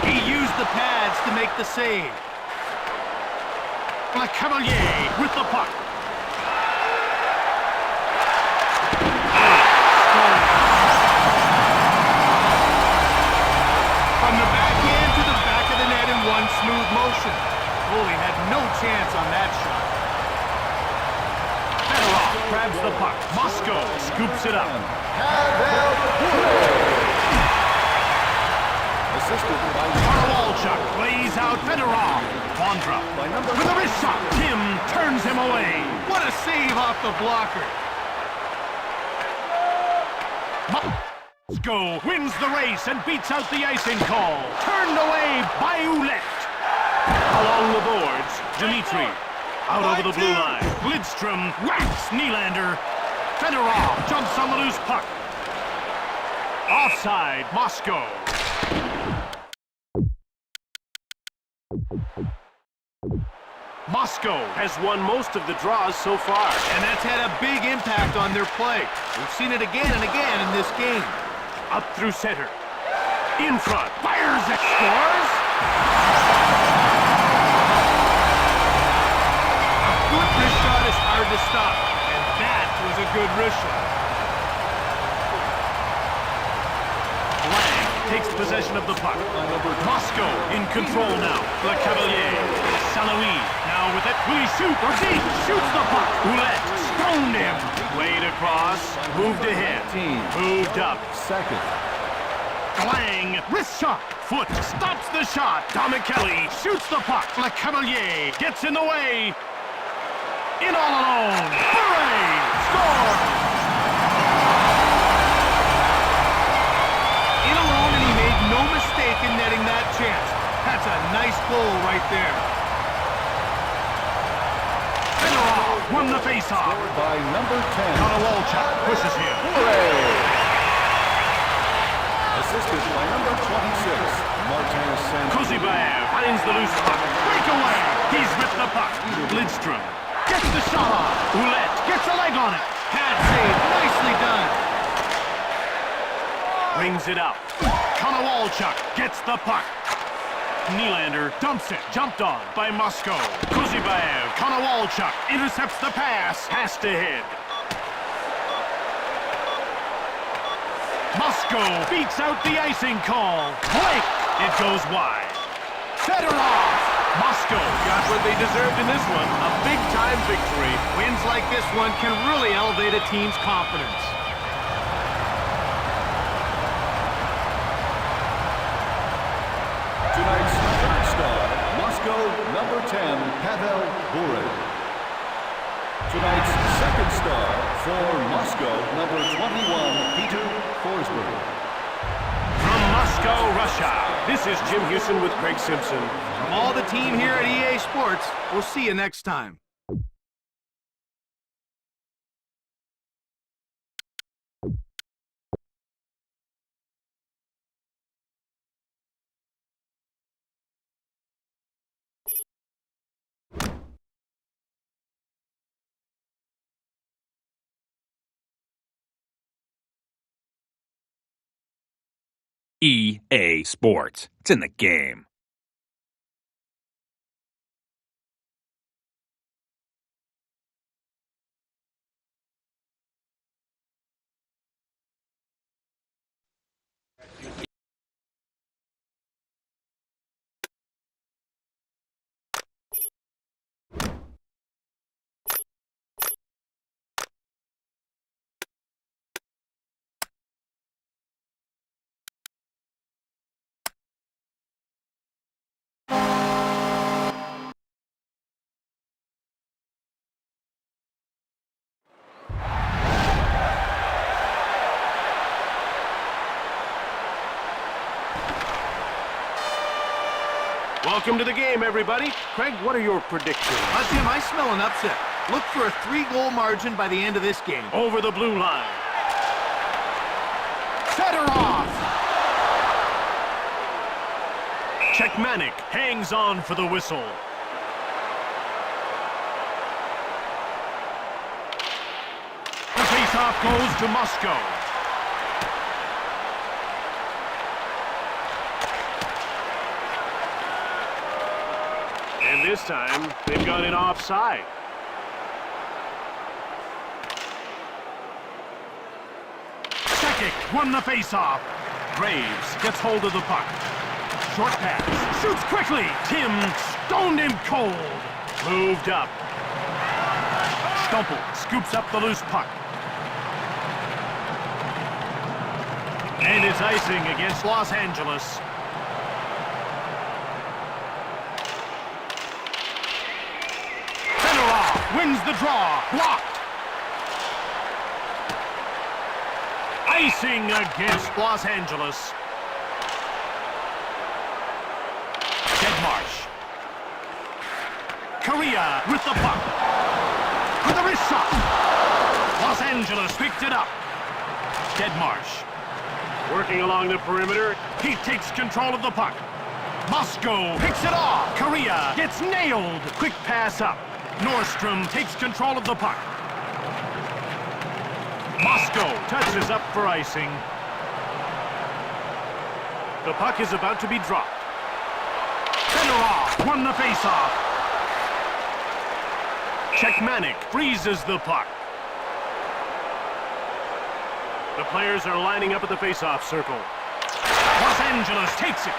He used the pads to make the save. Le Cavalier with the puck. From the backhand to the back of the net in one smooth motion. Goalie had no chance on that shot. Fedorov grabs the puck. Moscow scoops it up. Assisted by Walchuk plays out Fedorov. Vondra with a wrist shot. Tim turns him away. What a save off the blocker. Moscow wins the race and beats out the icing call. Turned away by Ouellette. Along the boards, Dimitri. Out over the blue line. Lidstrom whacks Nylander. Fedorov jumps on the loose puck. Offside, Moscow. Moscow has won most of the draws so far. And that's had a big impact on their play. We've seen it again and again in this game. Up through center. In front. Fires it. Scores. A good wrist shot is hard to stop. And that was a good wrist shot. Lang takes possession of the puck. Moscow in control now. Le Cavalier. Sanoui now with it. Will he shoot or deep? Shoots the puck. Ouellette stoned him. Played across. Moved ahead. Moved up. second. Lang, wrist shot. Foot stops the shot. Kelly shoots the puck. Le Cavalier gets in the way. In all alone. Hooray! Score! In alone, and he made no mistake in netting that chance. That's a nice goal right there. Fedorov won the faceoff. By number 10. Walchuk pushes him. Hooray! Assisted by number 26, Martinez Sanchez. Kuzibaev finds the loose puck. Breakaway. He's ripped the puck. Lidstrom gets the shot off. Ouellette gets a leg on it. Pad save. Nicely done. Brings it out. Walchuk gets the puck. Nylander dumps it. Jumped on by Moscow. Kuzibaev. Walchuk intercepts the pass. Pass to head. Moscow beats out the icing call. Blake. It goes wide. Fedorov. Moscow got what they deserved in this one. A big-time victory. Wins like this one can really elevate a team's confidence. Tonight's third star, Moscow, number 10, Pavel Bure. Tonight's second star for Moscow, number 21, Peter Forsberg. From Moscow, Russia, this is Jim Houston with Craig Simpson. From all the team here at EA Sports, we'll see you next time. EA Sports. It's in the game. Welcome to the game, everybody. Craig, what are your predictions? Jim, I smell an upset. Look for a 3-goal margin by the end of this game. Over the blue line. Fedorov! Czechmanic hangs on for the whistle. The face-off goes to Moscow. And this time, they've got it offside. Sekic won the face-off. Graves gets hold of the puck. Short pass. Shoots quickly. Tim stoned him cold. Moved up. Stumpel scoops up the loose puck. And it's icing against Los Angeles. Fedorov wins the draw. Blocked. Icing against Los Angeles. Deadmarsh. Korea with the puck. With a wrist shot. Los Angeles picked it up. Deadmarsh. Working along the perimeter. He takes control of the puck. Moscow picks it off. Korea gets nailed. Quick pass up. Nordstrom takes control of the puck. Moscow touches up for icing. The puck is about to be dropped. Fedorov won the faceoff. Czechmanic freezes the puck. The players are lining up at the faceoff circle. Los Angeles takes it.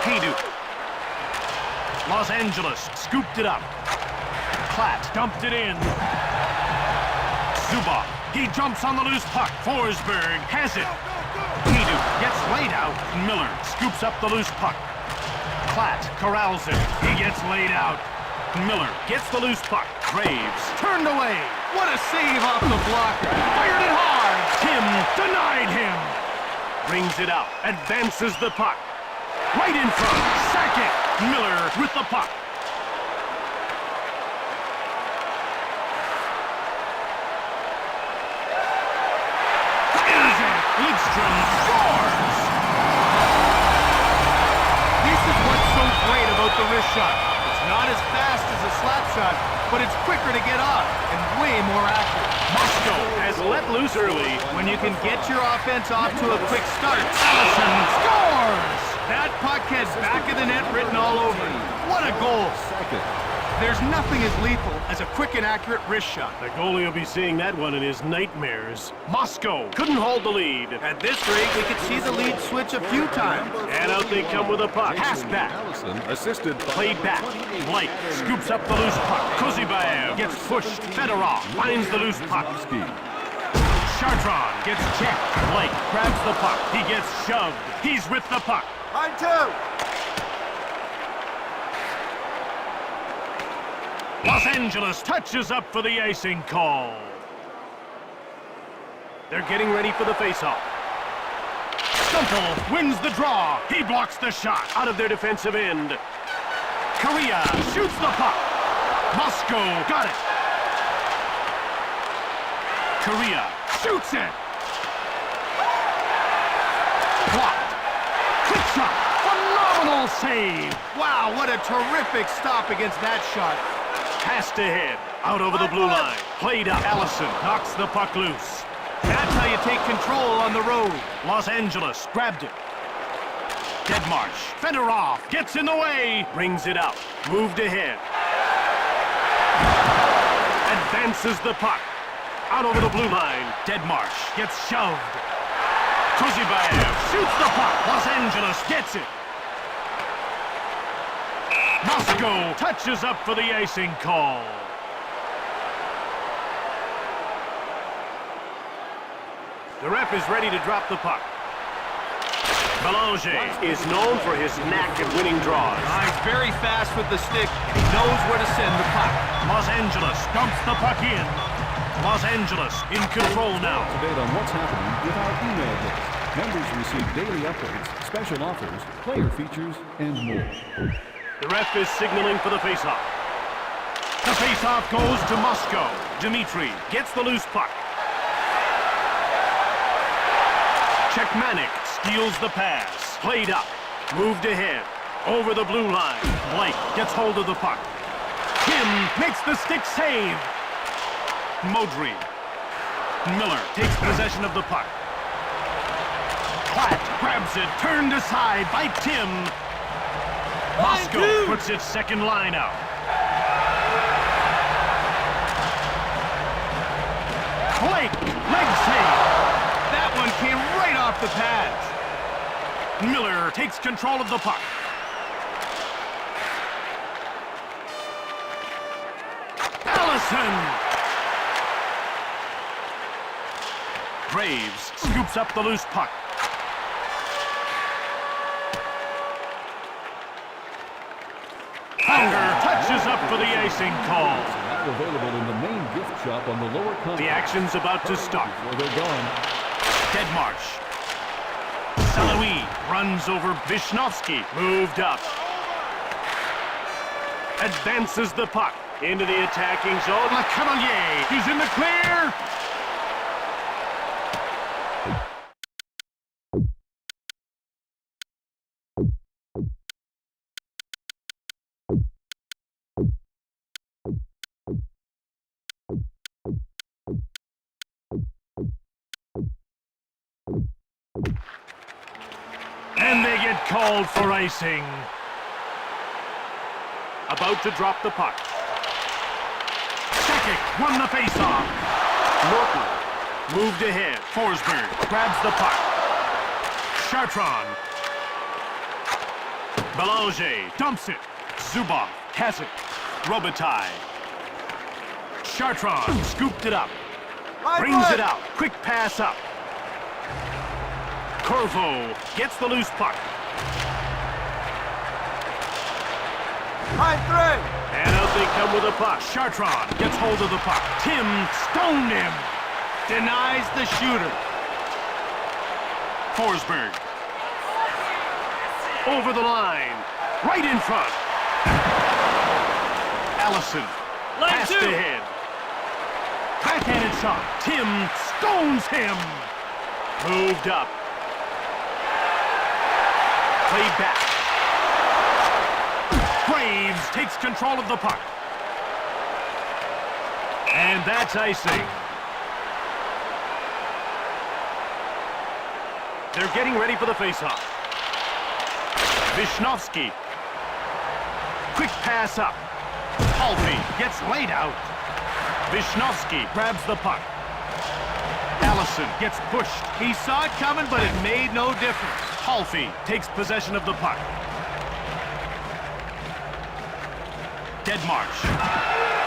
Hayduk. Los Angeles scooped it up. Platt dumped it in. Zubov. He jumps on the loose puck. Forsberg has it. Hayduk gets laid out. Miller scoops up the loose puck. Platt corrals it. He gets laid out. Miller gets the loose puck. Graves turned away. What a save off the blocker. Fired it hard. Tim denied him. Brings it out. Advances the puck. Right in front. Second. Miller with the puck. Fires it. Lidstrom scores. This is what's so great about the wrist shot. It's not as fast as a slap shot, but it's quicker to get off and way more accurate. Moscow has let loose early. When you can get your offense off to a quick start, Allison scores! That puck has back of the net written all over it. What a goal! There's nothing as lethal as a quick and accurate wrist shot. The goalie will be seeing that one in his nightmares. Moscow couldn't hold the lead. At this rate, we could see the lead switch a few times. And out they come with a puck. Pass back. Assisted by Played back. Blake scoops up the loose puck. Kozybaev gets pushed. Fedorov finds the loose puck. Chartron gets checked. Blake grabs the puck. He gets shoved. He's with the puck. Line two! Los Angeles touches up for the icing call. They're getting ready for the faceoff. Stumpel wins the draw. He blocks the shot out of their defensive end. Korea shoots the puck. Moscow got it. Korea shoots it. Blocked. Quick shot. Phenomenal save. Wow, what a terrific stop against that shot. Passed ahead, out over the blue line. Played up. Allison knocks the puck loose. That's how you take control on the road. Los Angeles grabbed it. Deadmarsh. Fedorov gets in the way. Brings it out. Moved ahead. Advances the puck. Out over the blue line. Deadmarsh gets shoved. Kozybaev shoots the puck. Los Angeles gets it. Moscow touches up for the icing call. The ref is ready to drop the puck. Belanger is known for his knack at winning draws. He's very fast with the stick. He knows where to send the puck. Los Angeles dumps the puck in. Los Angeles in control now. Debate on what's happening with our email list. Members receive daily updates, special offers, player features, and more. The ref is signaling for the face-off. The face-off goes to Moscow. Dmitry gets the loose puck. Czechmanik steals the pass. Played up. Moved ahead. Over the blue line. Blake gets hold of the puck. Tim makes the stick save. Modry. Miller takes possession of the puck. Platt grabs it. Turned aside by Tim. Moscow puts its second line out. Blake, leg save. That one came right off the pads. Miller takes control of the puck. Allison. Graves scoops up the loose puck. Hunger touches up for the icing call. Now available in the main gift shop on the lower complex. The action's about to start. Before they're gone. Deadmarsh. Salawi runs over Vishnowski. Moved up. Advances the puck into the attacking zone. Le Cavalier. He's in the clear. And they get called for icing. About to drop the puck. Sakic won the faceoff. Norton moved ahead. Forsberg grabs the puck. Chartron. Belanger dumps it. Zubov has it. Robitaille. Chartron scooped it up. Brings it out. Quick pass up. Corvo gets the loose puck. Line 3. And out they come with a puck. Chartron gets hold of the puck. Tim stoned him. Denies the shooter. Forsberg. Over the line. Right in front. Allison. Passed ahead. Backhanded shot. Tim stones him. Moved up. Played back. Graves takes control of the puck. And that's icing. They're getting ready for the faceoff. Vishnowski. Quick pass up. Halfie gets laid out. Vishnowski grabs the puck. Allison gets pushed. He saw it coming, but it made no difference. Halfie takes possession of the puck. Deadmarsh.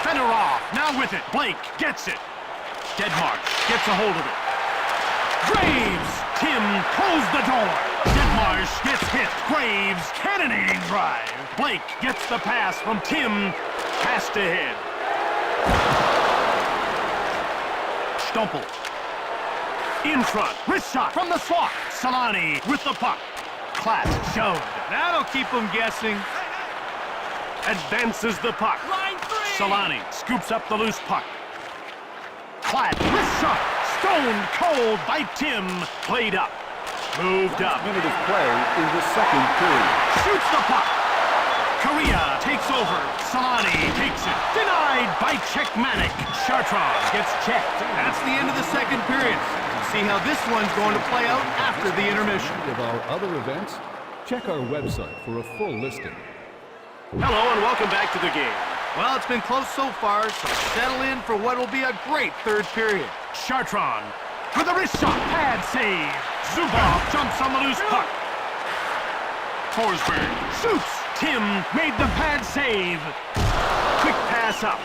Fedorov now with it. Blake gets it. Deadmarsh gets a hold of it. Graves. Tim closed the door. Deadmarsh gets hit. Graves cannonading drive. Blake gets the pass from Tim. Passed ahead. Stumpel. In front. Wrist shot from the slot. Solani with the puck. Klatt shoved. That'll keep them guessing. Advances the puck. Solani scoops up the loose puck. Klatt, wrist shot. Stoned cold by Tim. Played up. Moved up. Minute of play in the second period. Shoots the puck. Korea takes over. Solani takes it. Denied by Czechmanik. Chartron gets checked. That's the end of the second period. See how this one's going to play out after the intermission. Of our other events, check our website for a full listing. Hello and welcome back to the game. Well, it's been close so far, so settle in for what will be a great third period. Chartron with a wrist shot. Pad save. Zubov jumps on the loose puck. Forsberg shoots. Tim made the pad save. Quick pass up.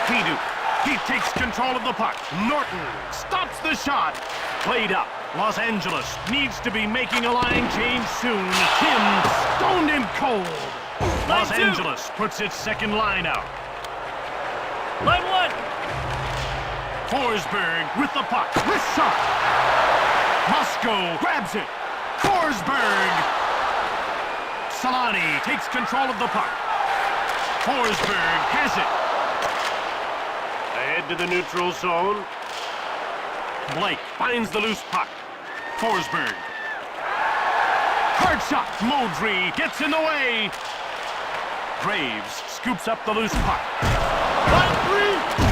Piduk. He takes control of the puck. Norton stops the shot. Played up. Los Angeles needs to be making a line change soon. Tim stoned him cold. Los Angeles puts its second line out. Line 1. Forsberg with the puck. Wrist shot. Moscow grabs it. Forsberg. Solani takes control of the puck. Forsberg has it. Ahead to the neutral zone. Blake finds the loose puck. Forsberg. Hard shot. Modry gets in the way. Graves scoops up the loose puck. Line 3.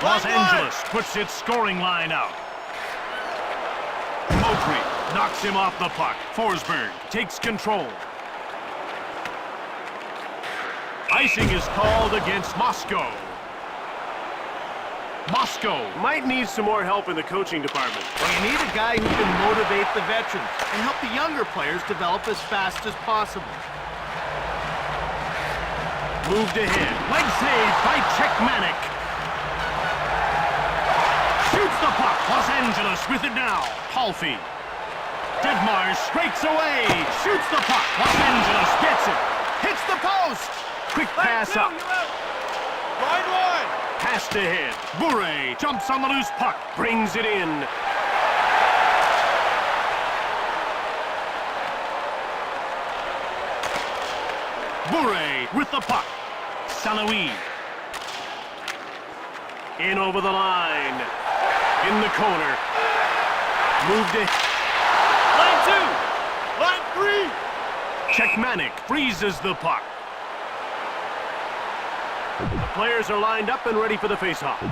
Los Angeles puts its scoring line out. Modry knocks him off the puck. Forsberg takes control. Icing is called against Moscow. Moscow might need some more help in the coaching department. Well, you need a guy who can motivate the veterans and help the younger players develop as fast as possible. Moved ahead. Leg save by Czechmanic. Shoots the puck. Los Angeles with it now. Halfie. Deadmarsh breaks away. Shoots the puck. Los Angeles gets it. Hits the post. Quick pass up. Line 1. Passed ahead. Bure jumps on the loose puck. Brings it in. Bure with the puck. Salawi. In over the line. In the corner. Moved it. Line 2. Line 3. Czechmanic freezes the puck. The players are lined up and ready for the face-off.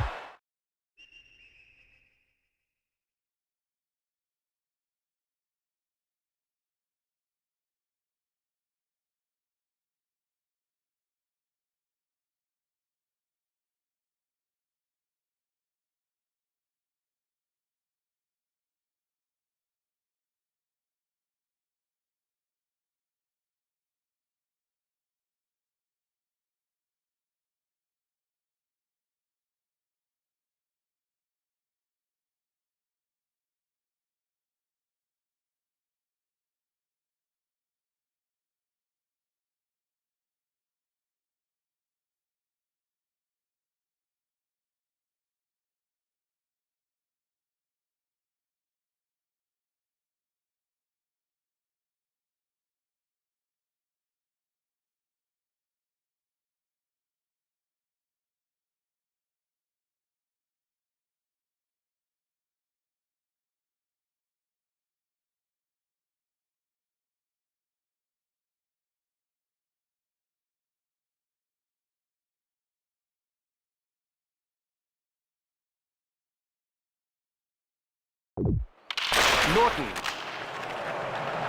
Norton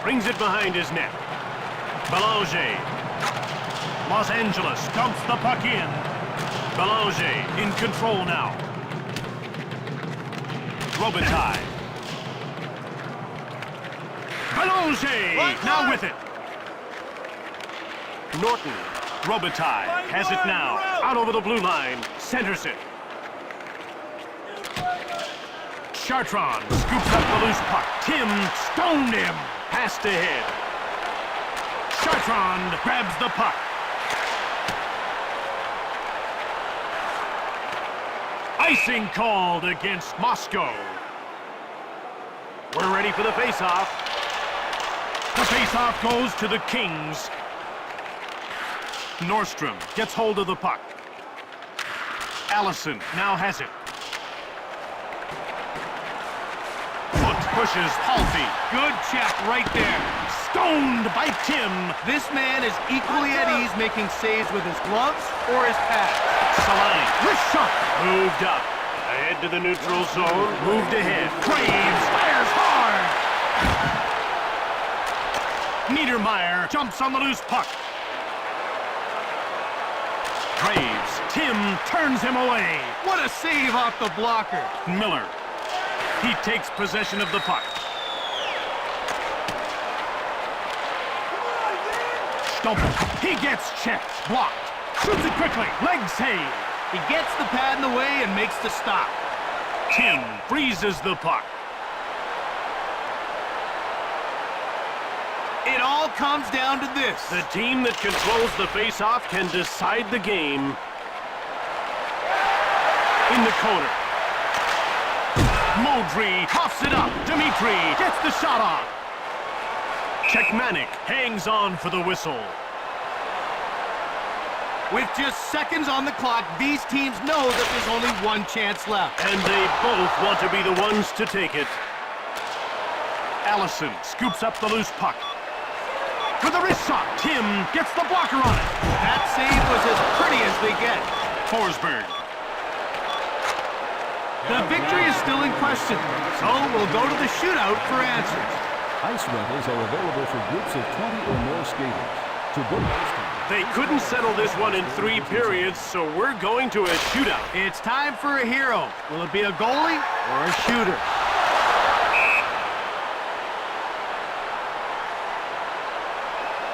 brings it behind his net. Belanger. Los Angeles dumps the puck in. Belanger in control now. Robitaille. Belanger now with it. Norton. Robitaille has it now. Out over the blue line. Centers it. Chartrand scoops up the loose puck. Tim stoned him. Passed ahead. Chartrand grabs the puck. Icing called against Moscow. We're ready for the face-off. The face-off goes to the Kings. Nordstrom gets hold of the puck. Allison now has it. Pushes Halfie. Good check right there. Stoned by Tim. This man is equally at ease making saves with his gloves or his pads. Solani. Wrist shot. Moved up. Ahead to the neutral zone. Moved ahead. Graves fires hard. Niedermeyer jumps on the loose puck. Graves. Tim turns him away. What a save off the blocker. Miller. He takes possession of the puck. Stompel. He gets checked. Blocked. Shoots it quickly. Leg save. He gets the pad in the way and makes the stop. Tim freezes the puck. It all comes down to this. The team that controls the face-off can decide the game in the corner. Modry coughs it up. Dmitry gets the shot off. Czechmanic hangs on for the whistle. With just seconds on the clock, these teams know that there's only one chance left. And they both want to be the ones to take it. Allison scoops up the loose puck. With a wrist shot, Tim gets the blocker on it. That save was as pretty as they get. Forsberg. The victory is still in question, so we'll go to the shootout for answers. Ice rentals are available for groups of 20 or more skaters. To book ice time, They couldn't settle this one in 3 periods, so we're going to a shootout. It's time for a hero. Will it be a goalie or a shooter?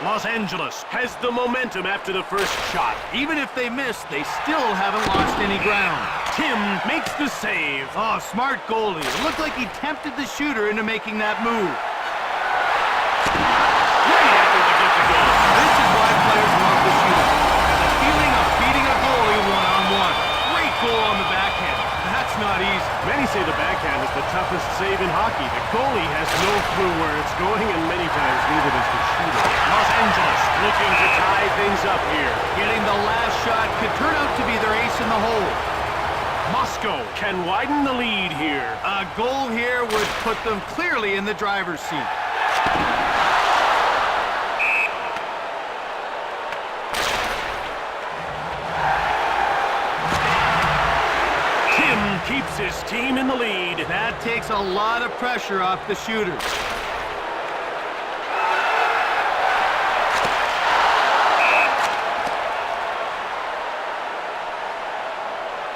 Los Angeles has the momentum after the first shot. Even if they miss, they still haven't lost any ground. Tim makes the save. Oh, smart goalie. It looked like he tempted the shooter into making that move. Great effort to get the goal. This is why players love the shootout. The feeling of beating a goalie one-on-one. Great goal on the backhand. That's not easy. Many say the backhand is the toughest save in hockey. The goalie has no clue where it's going, and many times neither does the shooter. Los Angeles looking to tie things up here. Getting the last shot could turn out to be their ace in the hole. Moscow can widen the lead here. A goal here would put them clearly in the driver's seat. Tim keeps his team in the lead. That takes a lot of pressure off the shooters.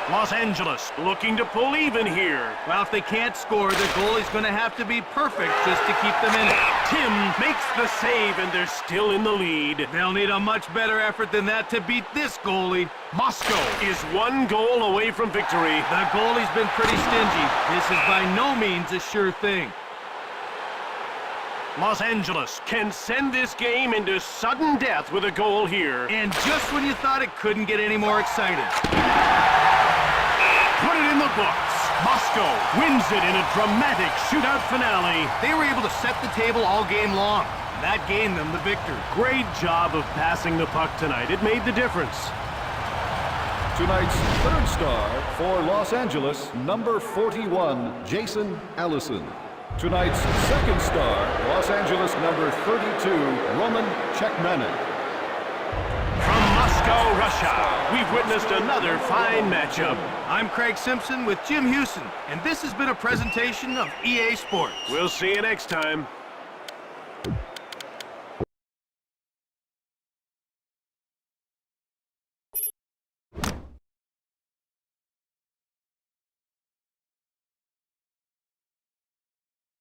Los Angeles looking to pull even here. Well, if they can't score, their goalie's going to have to be perfect just to keep them in it. Tim makes the save, and they're still in the lead. They'll need a much better effort than that to beat this goalie. Moscow is 1 goal away from victory. The goalie's been pretty stingy. This is by no means a sure thing. Los Angeles can send this game into sudden death with a goal here. And just when you thought it couldn't get any more exciting. Put it in the books. Moscow wins it in a dramatic shootout finale. They were able to set the table all game long. That gained them the victory. Great job of passing the puck tonight. It made the difference. tonight's third star for Los Angeles, number 41, Jason Allison. Tonight's second star, Los Angeles, number 32, Roman Czechmanic. From Moscow, Russia, we've witnessed another fine matchup. I'm Craig Simpson with Jim Houston, and this has been a presentation of EA Sports. We'll see you next time.